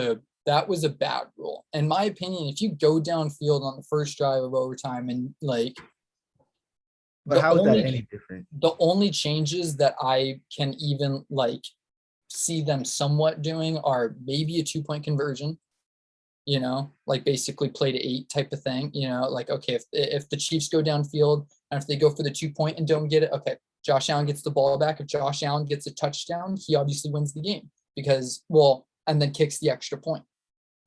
a bad rule. In my opinion, if you go downfield on the first drive of overtime and like But how is that any different? the only changes that I can even like see them somewhat doing are maybe a 2-point conversion, like basically play to 8 type of thing, like, okay, if the Chiefs go downfield and if they go for the 2-point and don't get it, okay, Josh Allen gets the ball back. If Josh Allen gets a touchdown, he obviously wins the game and then kicks the extra point.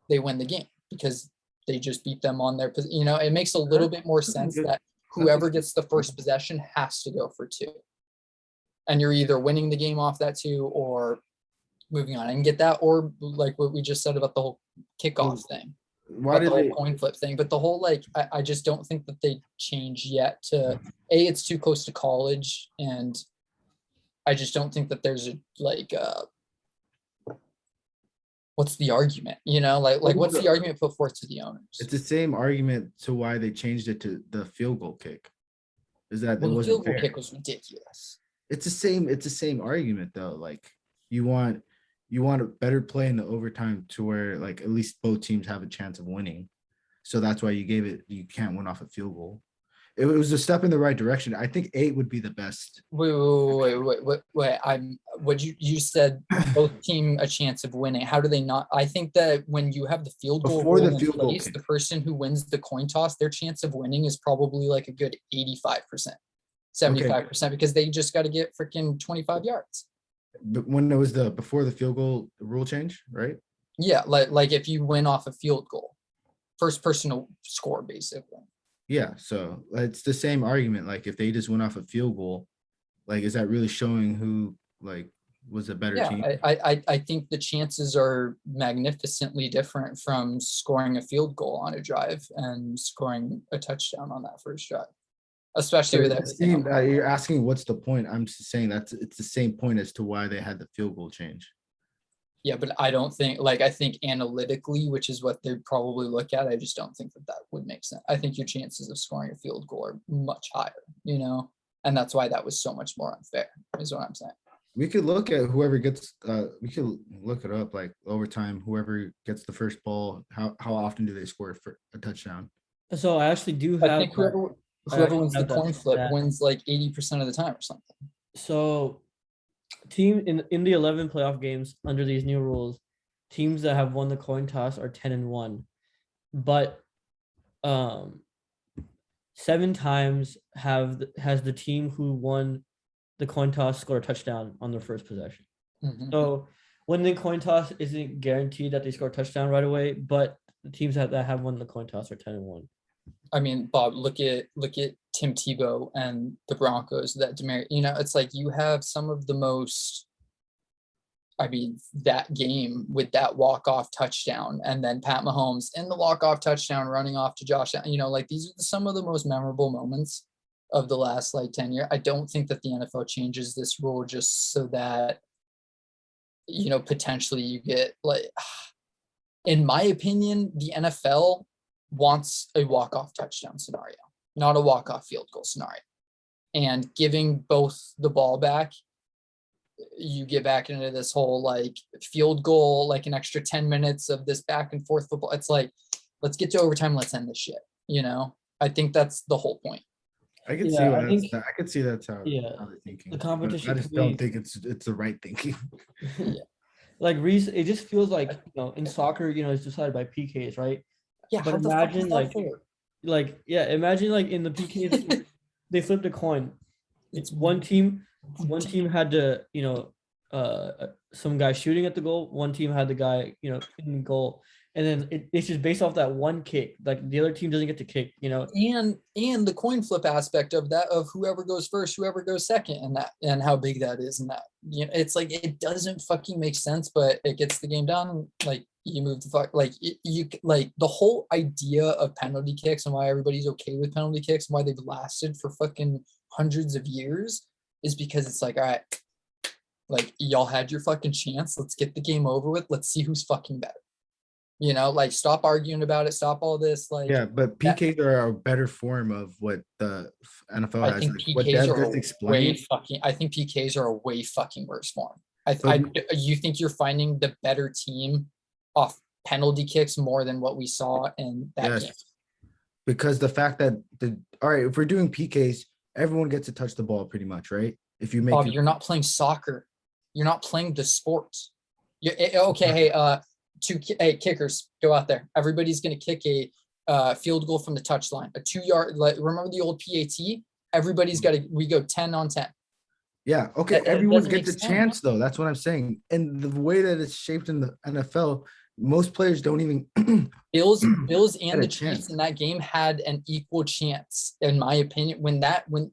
They win the game because they just beat them on their, it makes a little bit more sense that whoever gets the first possession has to go for 2. And you're either winning the game off that 2 or moving on. I can get that, or like what we just said about the whole kickoff thing. Why did the whole they coin flip thing, but the whole like I just don't think that they change yet to it's too close to college, and I just don't think that there's a like what's the argument, like what's the argument put forth to the owners? It's the same argument to why they changed it to the field goal kick. Is that Well, it the wasn't field goal fair. kick was ridiculous. It's the same argument though. Like you want a better play in the overtime to where like at least both teams have a chance of winning. So that's why you can't win off a field goal. It was a step in the right direction. I think 8 would be the best. Wait. You said both team a chance of winning. How do they not? I think that when you have the field goal Before the rule in field goal place, kick. the person who wins the coin toss, their chance of winning is probably like a good 85%, 75%, because they just got to get freaking 25 yards. But when it was before the field goal rule change, right? Yeah, like if you win off a field goal, first person to score, basically. Yeah, so it's the same argument. Like if they just went off a field goal, like is that really showing who like was a better team? I think the chances are magnificently different from scoring a field goal on a drive and scoring a touchdown on that first drive, especially with everything. You're asking what's the point? I'm just saying it's the same point as to why they had the field goal change. Yeah, but I don't think, I think analytically, which is what they probably look at, I just don't think that would make sense. I think your chances of scoring a field goal are much higher, and that's why that was so much more unfair, is what I'm saying. We could look at whoever gets, we could look it up, like overtime, whoever gets the first ball, how often do they score for a touchdown? So I actually do have. I think whoever wins the coin flip wins like 80% of the time or something. So team in the 11 playoff games under these new rules, teams that have won the coin toss are 10-1, but 7 times has the team who won the coin toss score a touchdown on their first possession. Mm-hmm. So winning the coin toss isn't guaranteed that they score a touchdown right away, but the teams that have won the coin toss are 10-1. I mean, Bob, look at Tim Tebow and the Broncos. It's like you have some of the most. I mean, that game with that walk-off touchdown, and then Pat Mahomes in the walk-off touchdown running off to Josh. Like these are some of the most memorable moments of the last 10 years. I don't think that the NFL changes this rule just so that potentially you get in my opinion, the NFL wants a walk-off touchdown scenario, not a walk-off field goal scenario. And giving both the ball back, you get back into this whole field goal, an extra 10 minutes of this back and forth football. It's like, let's get to overtime. Let's end this shit. I think that's the whole point. I could see I could see that's how they're thinking. The competition. I just don't think it's the right thinking. Yeah. Like Rees, it just feels like in soccer, it's decided by PKs, right? Yeah, but imagine imagine in the PKs they flipped a coin. It's one team had to some guy shooting at the goal. One team had the guy in the goal, and then it's just based off that one kick. Like the other team doesn't get to kick. And the coin flip aspect of that, of whoever goes first, whoever goes second, and how big that is, and that it's like it doesn't fucking make sense, but it gets the game done. You move the fuck the whole idea of penalty kicks and why everybody's okay with penalty kicks and why they've lasted for fucking hundreds of years is because it's like, all right, y'all had your fucking chance. Let's get the game over with. Let's see who's fucking better. Stop arguing about it. Stop all this. Yeah, but PKs are a better form of what the NFL has. I think PKs are a way fucking worse form. You think you're finding the better team off penalty kicks more than what we saw in that game? Because the fact that all right, if we're doing PKs, everyone gets to touch the ball pretty much, right? If you make Bob, you're not playing soccer. You're not playing the sports. Okay, hey, kickers, go out there. Everybody's gonna kick a field goal from the touchline, a 2-yard. Remember the old PAT? Everybody's got to. We go 10 on 10. Yeah, okay. Everyone gets a chance, though. That's what I'm saying. And the way that it's shaped in the NFL, most players don't even. Bills and the Chiefs in that game had an equal chance, in my opinion. When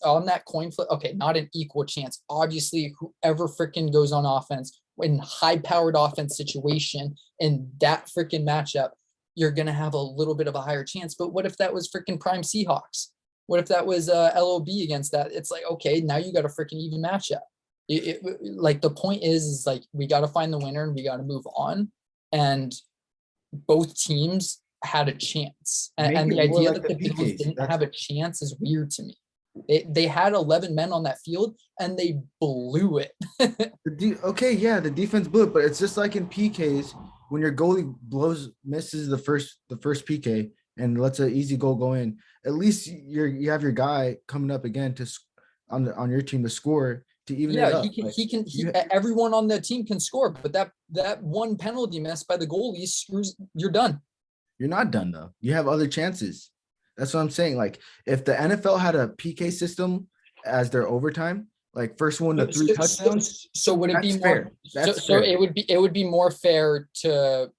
on that coin flip, okay, not an equal chance. Obviously, whoever freaking goes on offense in high-powered offense situation in that freaking matchup, you're gonna have a little bit of a higher chance. But what if that was freaking prime Seahawks? What if that was LOB against that? It's like, okay, now you got a freaking even matchup. Like the point is like we got to find the winner and we got to move on. And both teams had a chance. And the idea that the Bills didn't have a chance is weird to me. They had 11 men on that field and they blew it. Okay, yeah, the defense blew it, but it's just like in PKs when your goalie misses the first PK and lets an easy goal go in. At least you have your guy coming up again to on your team to score to even it up. Everyone on the team can score, but that one penalty miss by the goalie screws. You're done. You're not done though. You have other chances. That's what I'm saying. Like if the NFL had a PK system as their overtime, like first one to 3 touchdowns. So would it be more fair? That's fair. It would be more fair to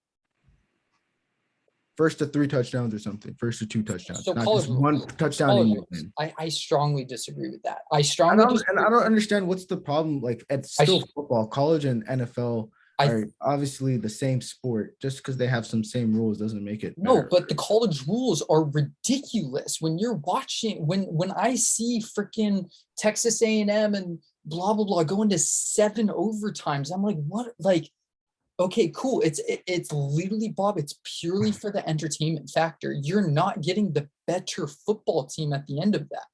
first to 3 touchdowns or something. First to 2 touchdowns. So not just one touchdown. I strongly disagree with that. I don't understand what's the problem. Like it's still football. College and NFL are obviously the same sport. Just because they have some same rules doesn't make it better. No, but the college rules are ridiculous. When you're watching, when I see freaking Texas A&M and blah blah blah going to 7 overtimes, I'm like, what? Like, okay, cool. It's literally, Bob, it's purely for the entertainment factor. You're not getting the better football team at the end of that.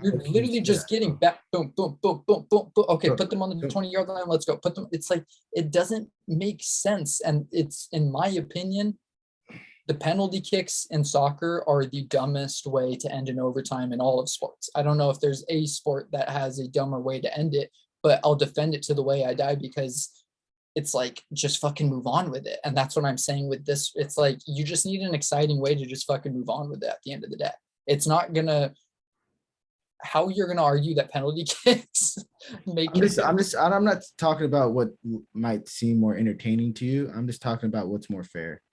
You're literally just getting back, boom, boom, boom, boom, boom, boom. Okay, put them on the 20-yard line. Let's go. Put them. It's like, it doesn't make sense. And it's, in my opinion, the penalty kicks in soccer are the dumbest way to end an overtime in all of sports. I don't know if there's a sport that has a dumber way to end it, but I'll defend it to the way I die because it's like, just fucking move on with it. And that's what I'm saying with this. It's like, you just need an exciting way to just fucking move on with it at the end of the day. It's not gonna, how you're gonna argue that penalty kicks make I'm not talking about what might seem more entertaining to you. I'm just talking about what's more fair.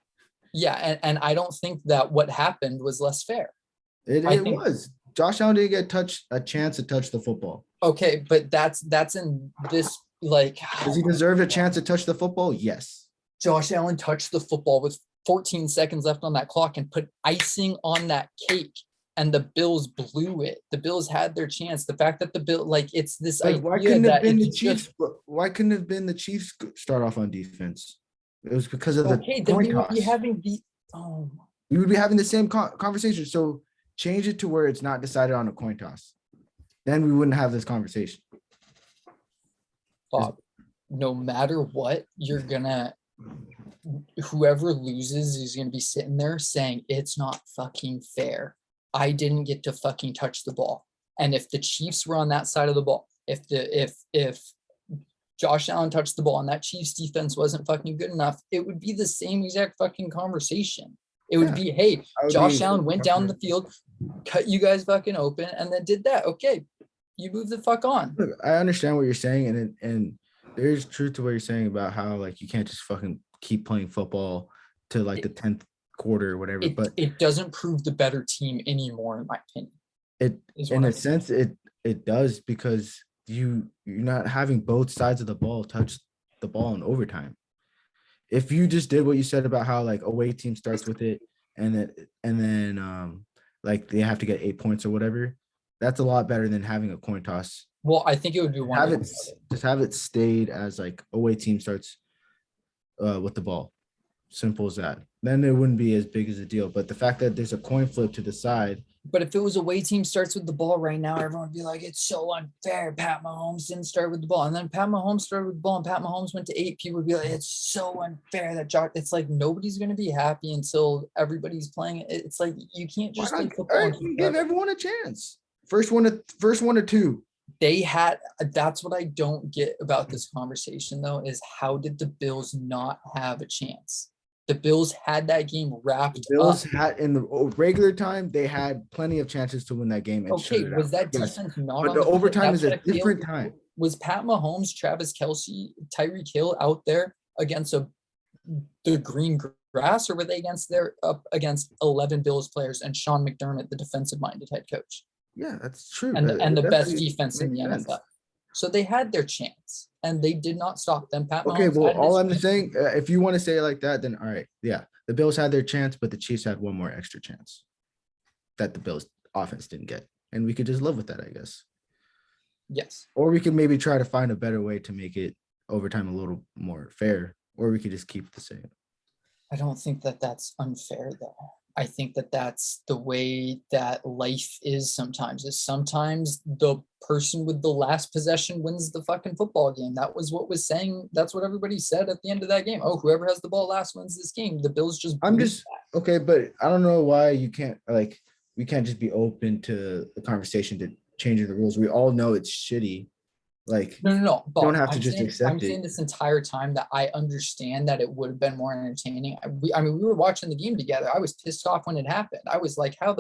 Yeah, and I don't think that what happened was less fair. It was. Josh Allen didn't get a chance to touch the football. Okay, but that's in this, like, does he deserve a chance to touch the football? Yes. Josh Allen touched the football with 14 seconds left on that clock and put icing on that cake, and the Bills blew it. The Bills had their chance. The fact that the Bill, like, it's this idea why couldn't it have been the Chiefs? Why couldn't it have been the Chiefs start off on defense? It was because of the then we would be having we would be having the same conversation. So change it to where it's not decided on a coin toss. Then we wouldn't have this conversation. Bob, no matter what, you're gonna, whoever loses is gonna be sitting there saying it's not fucking fair. I didn't get to fucking touch the ball. And if the Chiefs were on that side of the ball, if Josh Allen touched the ball and that Chiefs defense wasn't fucking good enough, it would be the same exact fucking conversation. It would be, hey, Josh Allen went down the field, cut you guys fucking open, and then did that. Okay, you move the fuck on. Look, I understand what you're saying, and there's truth to what you're saying about how, like, you can't just fucking keep playing football to like the 10th quarter or whatever. But it doesn't prove the better team anymore, in my opinion. In a sense, it does, because you're not having both sides of the ball touch the ball in overtime. If you just did what you said about how, like, away team starts with it and then like they have to get 8 points or whatever, that's a lot better than having a coin toss. Well, I think it would be just have it stayed as like away team starts with the ball. Simple as that. Then it wouldn't be as big as a deal. But the fact that there's a coin flip to decide. But if it was away team starts with the ball right now, everyone would be like, it's so unfair. Pat Mahomes didn't start with the ball. And then Pat Mahomes started with the ball and Pat Mahomes went to 8. People would be like, it's so unfair that Josh. It's like nobody's going to be happy until everybody's playing. It's like you can't just play football. And You give everyone a chance. First one to 2. They had, that's what I don't get about this conversation, though, is how did the Bills not have a chance? The Bills had that game wrapped The Bills up. had in the regular time, they had plenty of chances to win that game. And Okay, was that defense not but on the field? overtime is That's a what I feel. different time. Was Pat Mahomes, Travis Kelce, Tyreek Hill out there against the green grass, or were they up against 11 Bills players and Sean McDermott, the defensive-minded head coach? Yeah, that's true. And the best definitely defense in the makes sense. NFL. So they had their chance, and they did not stop them. Pat Okay, Mahomes well, had his all I'm chance. saying, if you want to say it like that, then all right, yeah, the Bills had their chance, but the Chiefs had one more extra chance that the Bills offense didn't get, and we could just live with that, I guess. Yes. Or we could maybe try to find a better way to make it overtime a little more fair, or we could just keep it the same. I don't think that that's unfair, though. I think that that's the way that life is sometimes. Is sometimes the person with the last possession wins the fucking football game. That was what was saying. That's what everybody said at the end of that game. Oh, whoever has the ball last wins this game. The Bills just. Okay, but I don't know why you can't we can't just be open to the conversation to changing the rules. We all know it's shitty. Like No. You don't have to just accept I'm saying it. this entire time that I understand that it would have been more entertaining. We were watching the game together. I was pissed off when it happened. I was like, how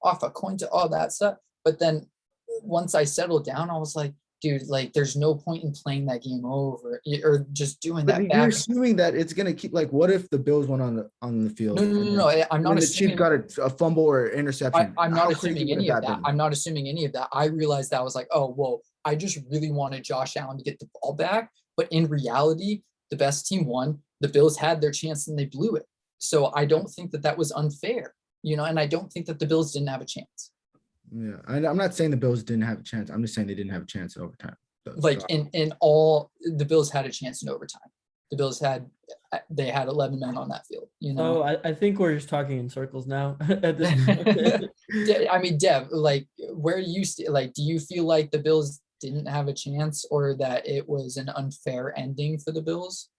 off a coin to all that stuff. But then once I settled down, I was like, dude, like there's no point in playing that game over or just doing that. But you're assuming that it's gonna keep what if the Bills went on the field? No. I'm not when assuming the Chiefs got a fumble or interception. I'm not assuming any of that. I'm not assuming any of that. I realized that I was like, oh, whoa, I just really wanted Josh Allen to get the ball back. But in reality, the best team won. The Bills had their chance and they blew it. So I don't think that was unfair, and I don't think that the Bills didn't have a chance. Yeah, I'm not saying the Bills didn't have a chance. I'm just saying they didn't have a chance in overtime. In all, the Bills had a chance in overtime. The Bills had 11 men on that field. Oh, I think we're just talking in circles now. At this I mean, Dev, where you do you feel like the Bills didn't have a chance, or that it was an unfair ending for the Bills?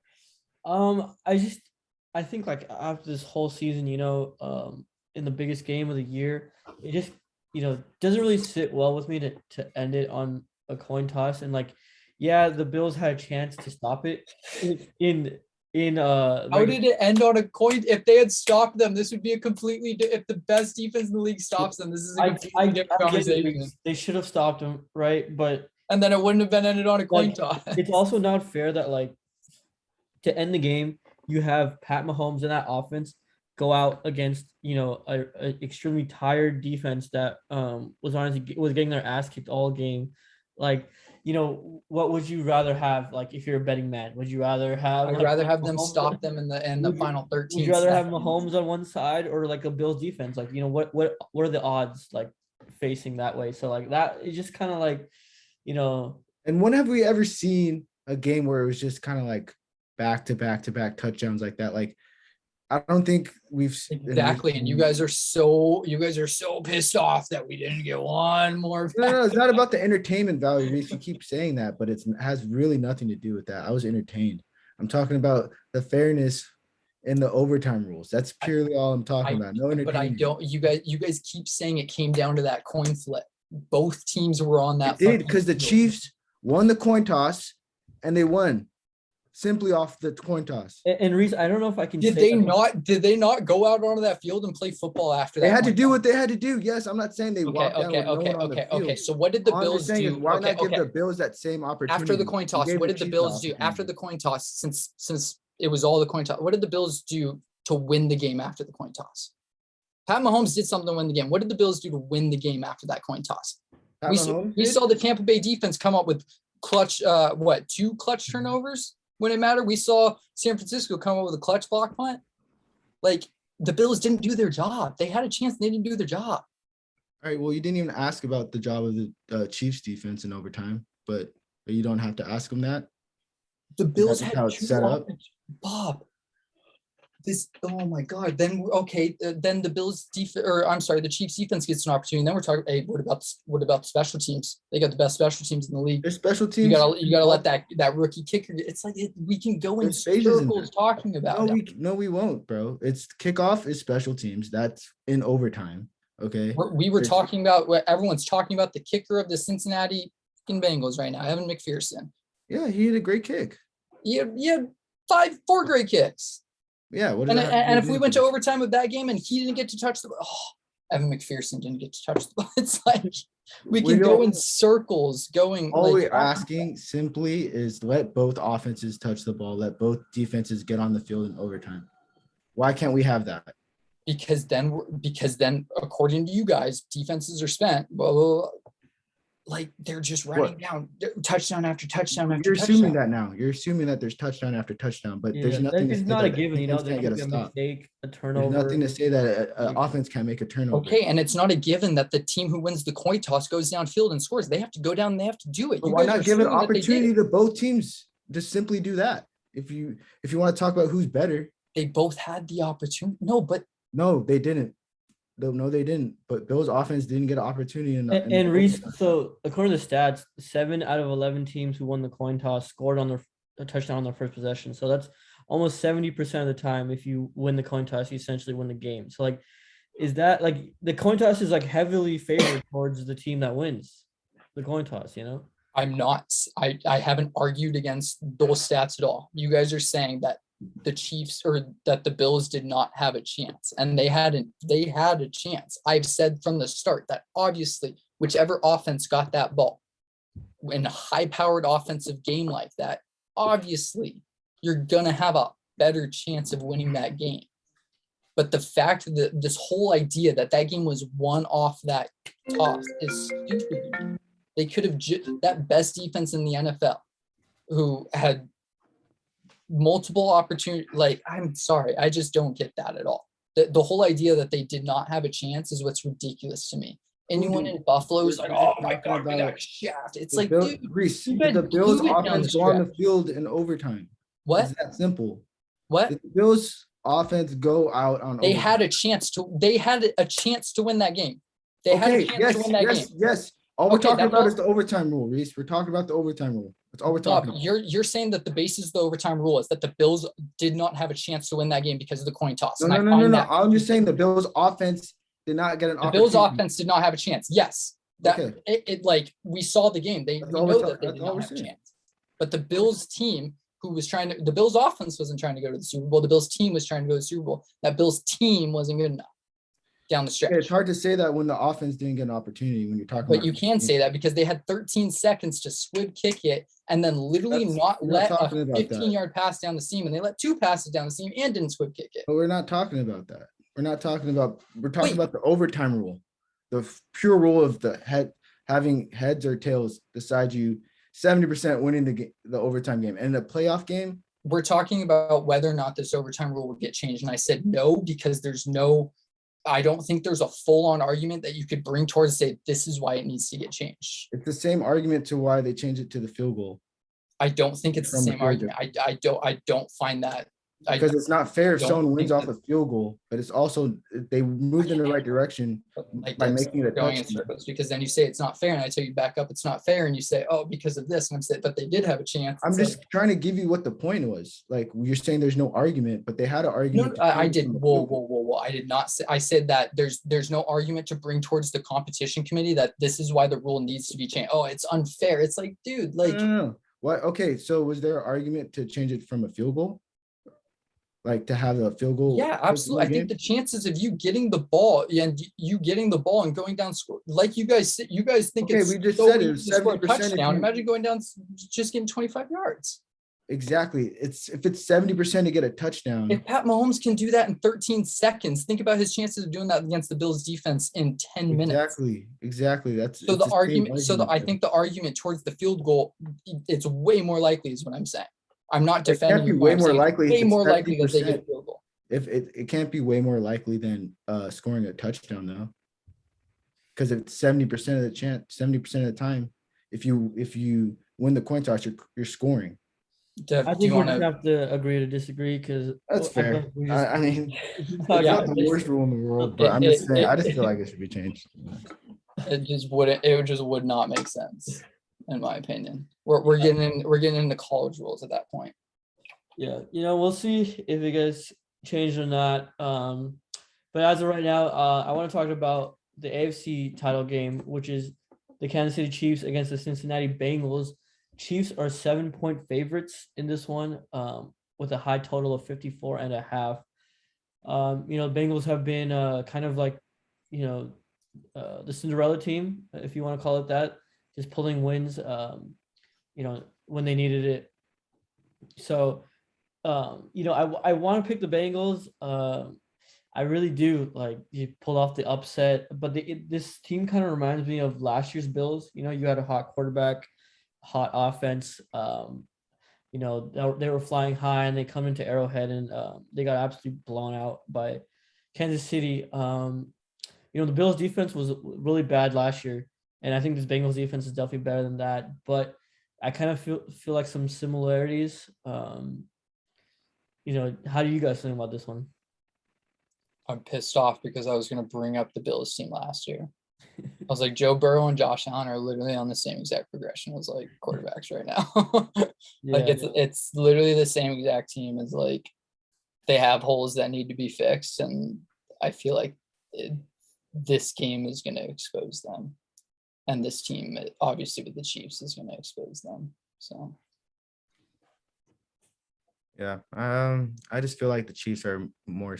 I think after this whole season, in the biggest game of the year, it just doesn't really sit well with me to end it on a coin toss. And the Bills had a chance to stop it how did it end on a coin? If they had stopped them, this would be a completely if the best defense in the league stops them, this is a completely different conversation. They should have stopped them, right? And then it wouldn't have been ended on a coin toss. It's also not fair that to end the game, you have Pat Mahomes in that offense go out against a extremely tired defense that was getting their ass kicked all game. What would you rather have? If you're a betting man, would you rather have? I'd rather have them stop them in the final 13. Would you rather have Mahomes on one side or a Bills defense? What are the odds facing that way? So that is just kind of And when have we ever seen a game where it was just kind of back to back to back touchdowns like that? I don't think we've exactly. And you guys are so pissed off that we didn't get one more. No, it's not about the entertainment value. Rees, you keep saying that, but it has really nothing to do with that. I was entertained. I'm talking about the fairness in the overtime rules. That's purely all I'm talking about. No entertainment. But I don't. You guys keep saying it came down to that coin flip. Both teams were on that. It did, because the Chiefs won the coin toss, and they won simply off the coin toss. And Rees, I don't know if I can. Did they not go out onto that field and play football after that? They had to do what they had to do. Yes, I'm not saying they walked down with no one on the field. Okay. So what did the Bills do? Why not give the Bills that same opportunity after the coin toss? What did the Bills do after the coin toss? Since it was all the coin toss, what did the Bills do to win the game after the coin toss? Pat Mahomes did something to win the game. What did the Bills do to win the game after that coin toss? We saw the Tampa Bay defense come up with clutch. 2 clutch turnovers when it mattered. We saw San Francisco come up with a clutch block punt. The Bills didn't do their job. They had a chance. And they didn't do their job. All right. Well, you didn't even ask about the job of the Chiefs defense in overtime, but you don't have to ask them that. The Bills had how it's set up. Bob. Oh my God. Then okay. Then the the Chiefs defense gets an opportunity. And then we're talking. Hey, what about the special teams? They got the best special teams in the league. There's special You teams. gotta let that rookie kicker. It's like we can go in There's phases in circles there. talking about it. No, we won't, bro. It's kickoff is special teams. That's in overtime. Okay. We were talking about what everyone's talking about, the kicker of the Cincinnati Bengals right now, Evan McPherson. Yeah, he had a great kick. He had 4 great kicks. Yeah. And if we went to overtime with that game and he didn't get to touch the ball, Evan McPherson didn't get to touch the ball. It's like we can go in circles going. All we're asking simply is let both offenses touch the ball, let both defenses get on the field in overtime. Why can't we have that? Because then, according to you guys, defenses are spent. Well, like they're just running down touchdown after touchdown after You're touchdown. assuming that now. You're assuming that there's touchdown after touchdown, but there's nothing. It's not a given, There can't get a stop. mistake, a turnover. There's nothing to say that an offense can't make a turnover. Okay, and it's not a given that the team who wins the coin toss goes downfield and scores. They have to go down and they have to do it. But why not give an opportunity to both teams to simply do that? If you want to talk about who's better, they both had the opportunity. No, they didn't. No, they didn't. But Bills offense didn't get an opportunity. And Reese, so according to the stats, 7 out of 11 teams who won the coin toss scored on a touchdown on their first possession. So that's almost 70% of the time. If you win the coin toss, you essentially win the game. So like, is that like the coin toss is like heavily favored towards the team that wins the coin toss? I'm not. I haven't argued against those stats at all. You guys are saying that the Chiefs or that the Bills did not have a chance, and they had a chance. I've said from the start that obviously whichever offense got that ball in a high-powered offensive game like that, obviously you're gonna have a better chance of winning that game. But the fact that this whole idea that game was won off that toss is stupid. They could have that best defense in the NFL, who had multiple opportunities. Like, I'm sorry, I just don't get that at all. The whole idea that they did not have a chance is what's ridiculous to me. Anyone in Buffalo is like, oh my God, we got a shaft. It's like, dude, Reese, the Bills offense go on the field in overtime. What? It's that simple. What? The Bills offense go out on. They had a chance to win that game. They had a chance to win that game. Yes. All we're talking about is the overtime rule, Reese. We're talking about the overtime rule. That's all we're talking about. You're saying that the basis of the overtime rule is that the Bills did not have a chance to win that game because of the coin toss. No. I'm just saying the Bills offense did not get an opportunity. The Bills offense did not have a chance. Yes. Like we saw the game. We know that they did not have a chance. But the Bills team the Bills offense wasn't trying to go to the Super Bowl. The Bills team was trying to go to the Super Bowl. That Bills team wasn't good enough down the stretch. It's hard to say that when the offense didn't get an opportunity when you're talking about. But you can say that because they had 13 seconds to squib kick it and then literally not let a 15-yard pass down the seam, and they let 2 passes down the seam and didn't squib kick it. But we're not talking about that. We're talking about the overtime rule, the pure rule of having heads or tails decide you 70% winning the overtime game. And in a playoff game, we're talking about whether or not this overtime rule would get changed. And I said no, because I don't think there's a full-on argument that you could bring towards say this is why it needs to get changed. It's the same argument to why they changed it to the field goal. I don't think it's the same argument. I don't find that. Because it's not fair if someone wins off a field goal, but it's also they moved in the right direction by making it a touchdown. Because then you say it's not fair, and I tell you back up, it's not fair, and you say, oh, because of this, and I'm saying, but they did have a chance. I'm just trying to give you what the point was. Like you're saying, there's no argument, but they had an argument. No, I did. Whoa! I did not say. I said that there's no argument to bring towards the competition committee that this is why the rule needs to be changed. Oh, it's unfair. It's like, dude, like. No. What? Okay, so was there an argument to change it from a field goal? Like to have a field goal? Yeah, absolutely. I think the chances of you getting the ball and going down, like you guys think we just said it was 70% touchdown. Imagine going down just getting 25 yards. Exactly. If it's 70% to get a touchdown. If Pat Mahomes can do that in 13 seconds, think about his chances of doing that against the Bills defense in 10 minutes. Exactly. That's so the argument. I think the argument towards the field goal, it's way more likely is what I'm saying. I'm not defending. It can't be way more likely. Way more likely that they get a field goal. If it can't be way more likely than scoring a touchdown though, because it's 70% of the chance, 70% of the time, if you win the coin toss, you're scoring. Dev, I do think you we're want just gonna to? have to agree to disagree because That's I feel fair. like we I, just I mean, talk it's Yeah, not about the this. worst rule in the world, but it, I'm just it, saying. I just feel it, like it should be changed. it just wouldn't. It just would not make sense, in my opinion. We're getting into college rules at that point. Yeah, we'll see if it gets changed or not. But as of right now, I want to talk about the AFC title game, which is the Kansas City Chiefs against the Cincinnati Bengals. Chiefs are 7-point favorites in this one, with a high total of 54 and a half. Bengals have been kind of like, the Cinderella team, if you want to call it that, just pulling wins, when they needed it. So, I want to pick the Bengals. I really do. Like, you pulled off the upset, but this team kind of reminds me of last year's Bills. You had a hot quarterback, hot offense. They were flying high, and they come into Arrowhead, and they got absolutely blown out by Kansas City. The Bills defense was really bad last year, and I think this Bengals defense is definitely better than that. But I kind of feel like some similarities. How do you guys think about this one? I'm pissed off because I was going to bring up the Bills team last year. I was like, Joe Burrow and Josh Allen are literally on the same exact progression as like quarterbacks right now. Like Yeah, it's literally the same exact team as like they have holes that need to be fixed, and I feel like this game is going to expose them, and this team, obviously with the Chiefs, is going to expose them. So Yeah. I just feel like the Chiefs are more,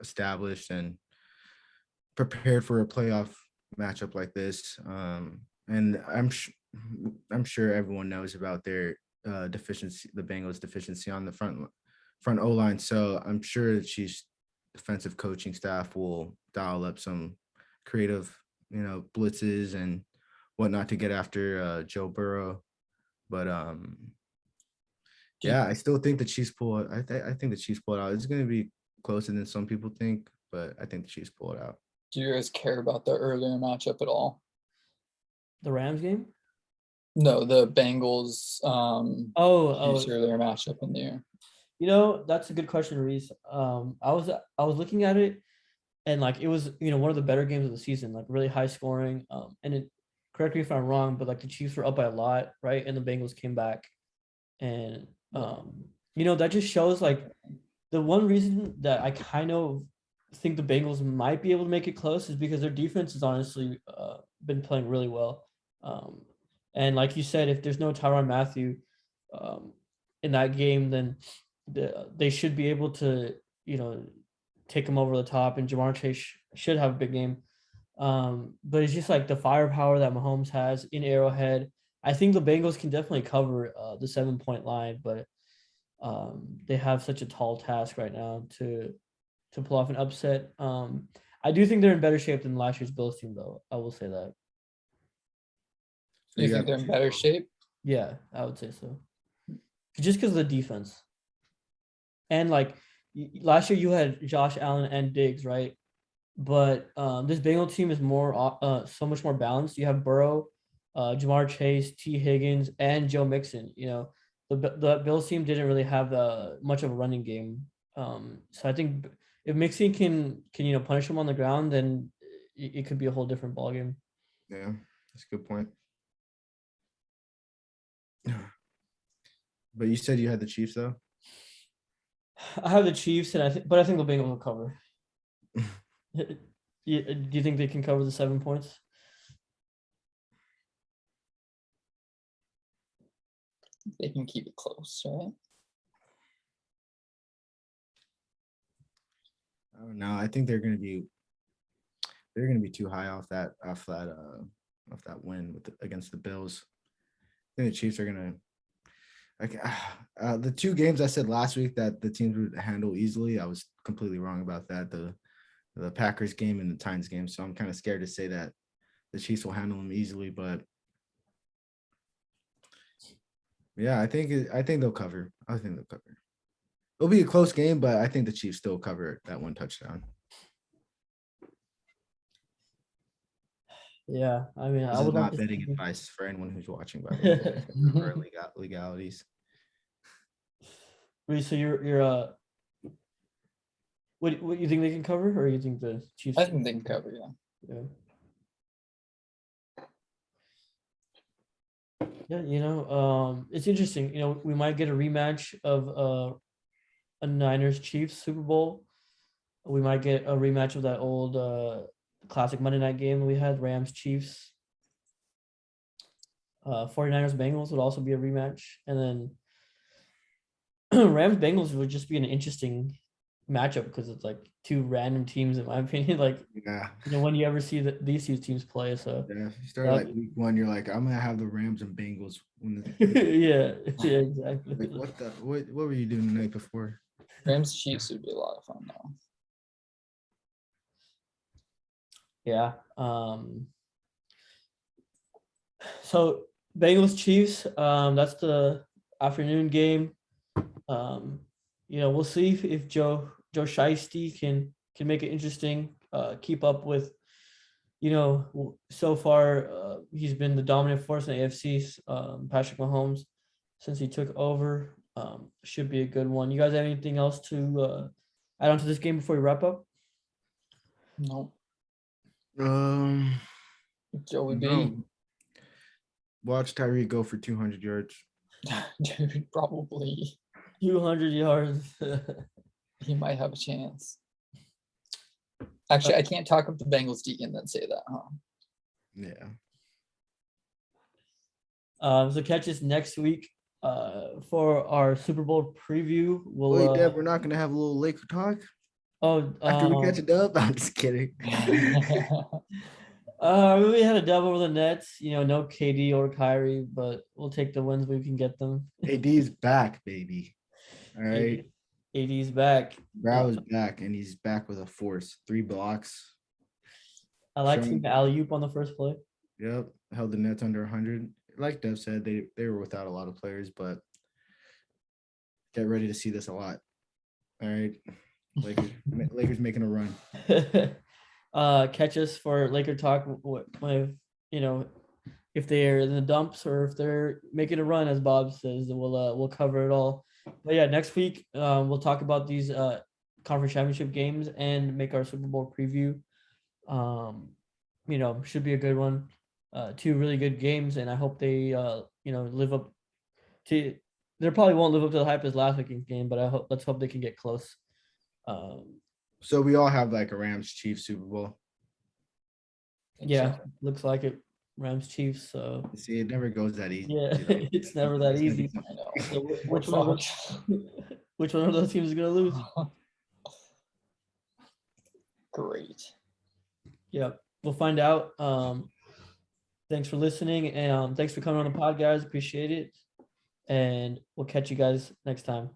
established and prepared for a playoff matchup like this. And I'm sure everyone knows about their deficiency, the Bengals' deficiency on the front O line. So I'm sure the Chiefs' defensive coaching staff will dial up some creative, blitzes and whatnot to get after Joe Burrow. But do, yeah, I still think the Chiefs pull it. I think the Chiefs pull it out. It's going to be closer than some people think, but I think the Chiefs pull it out. do you guys care about the earlier matchup at all? the Rams game. No, the Bengals Oh, Chiefs earlier matchup in the year. That's a good question, Reese. I was looking at it, and like it was one of the better games of the season, like really high scoring. Correct me if I'm wrong, but like the Chiefs were up by a lot, right? And the Bengals came back, and that just shows like the one reason that I kind of think the Bengals might be able to make it close is because their defense has honestly been playing really well. Um, and like you said, if there's no Tyrann Mathieu um, in that game, then they should be able to, take them over the top. And Jamar Chase should have a big game. But it's just like the firepower that Mahomes has in Arrowhead. I think the Bengals can definitely cover the 7-point line, but they have such a tall task right now to pull off an upset. I do think they're in better shape than last year's Bills team, though. I will say that. So You you think got they're in better shape? Yeah, I would say so. Just because of the defense, and like last year you had Josh Allen and Diggs, right? But this Bengal team is so much more balanced. You have Burrow, Jamar Chase, T. Higgins, and Joe Mixon. The Bills team didn't really have much of a running game. So I think if Mixon can punish him on the ground, then it could be a whole different ballgame. Yeah, that's a good point. But you said you had the Chiefs though. I have the Chiefs, but I think the Bengals will cover. Do you think they can cover the 7 points? They can keep it close, right? I don't know. I think they're gonna be too high off that win against the Bills. I think the Chiefs are gonna like the two games I said last week that the teams would handle easily. I was completely wrong about that. The Packers game and the Titans game. So I'm kind of scared to say that the Chiefs will handle them easily, but yeah, I think they'll cover. I think they'll cover. It'll be a close game, but I think the Chiefs still cover that one touchdown. Yeah, I mean, I This is would like not to betting see. advice for anyone who's watching, by the way. For legalities. Reese, so you're what you think they can cover, or you think the Chiefs? I think they can cover, yeah. Yeah. Yeah, it's interesting. We might get a rematch of a Niners Chiefs Super Bowl. We might get a rematch of that old classic Monday night game we had, Rams Chiefs. 49ers Bengals would also be a rematch. And then Rams Bengals would just be an interesting matchup because it's like two random teams, in my opinion. Like, Yeah. when you ever see these two teams play. So Yeah. If you start like week 1, you're like, I'm gonna have the Rams and Bengals win yeah, exactly. like what were you doing the night before? Rams Chiefs would be a lot of fun though. Yeah. So Bengals Chiefs, that's the afternoon game. We'll see if Joe Shiesty can make it interesting. Keep up with, so far he's been the dominant force in the AFC. Patrick Mahomes, since he took over, should be a good one. You guys have anything else to add on to this game before we wrap up? No, No. Joey B. Watch Tyree go for 200 yards. Dude, probably 200 yards. he might have a chance. Actually, I can't talk up the Bengals D and then say that, huh? Yeah. So catch us next week for our Super Bowl preview. Wait, Deb, we're not gonna have a little Laker talk after we catch a dub. I'm just kidding. We had a dub over the Nets. No KD or Kyrie, but we'll take the wins we can get them. AD's back, baby. All right. AD's back. Brow is back, and he's back with a force. 3 blocks. I like seeing the alley-oop on the first play. Yep. Held the Nets under 100. Like Dev said, they were without a lot of players, but get ready to see this a lot. All right. Lakers making a run. Catch us for Laker Talk if they're in the dumps or if they're making a run, as Bob says. We'll cover it all. But yeah, next week we'll talk about these conference championship games and make our Super Bowl preview. Should be a good one. 2 really good games, and I hope they live up to. They probably won't live up to the hype as last week's game, but let's hope they can get close. So we all have like a Rams Chiefs Super Bowl. Yeah, looks like it. Rams Chiefs. So see, it never goes that easy. Yeah, it's never that easy. So which one of those teams is gonna lose? Great. Yeah, we'll find out. Thanks for listening, and thanks for coming on the pod, guys. Appreciate it, and we'll catch you guys next time.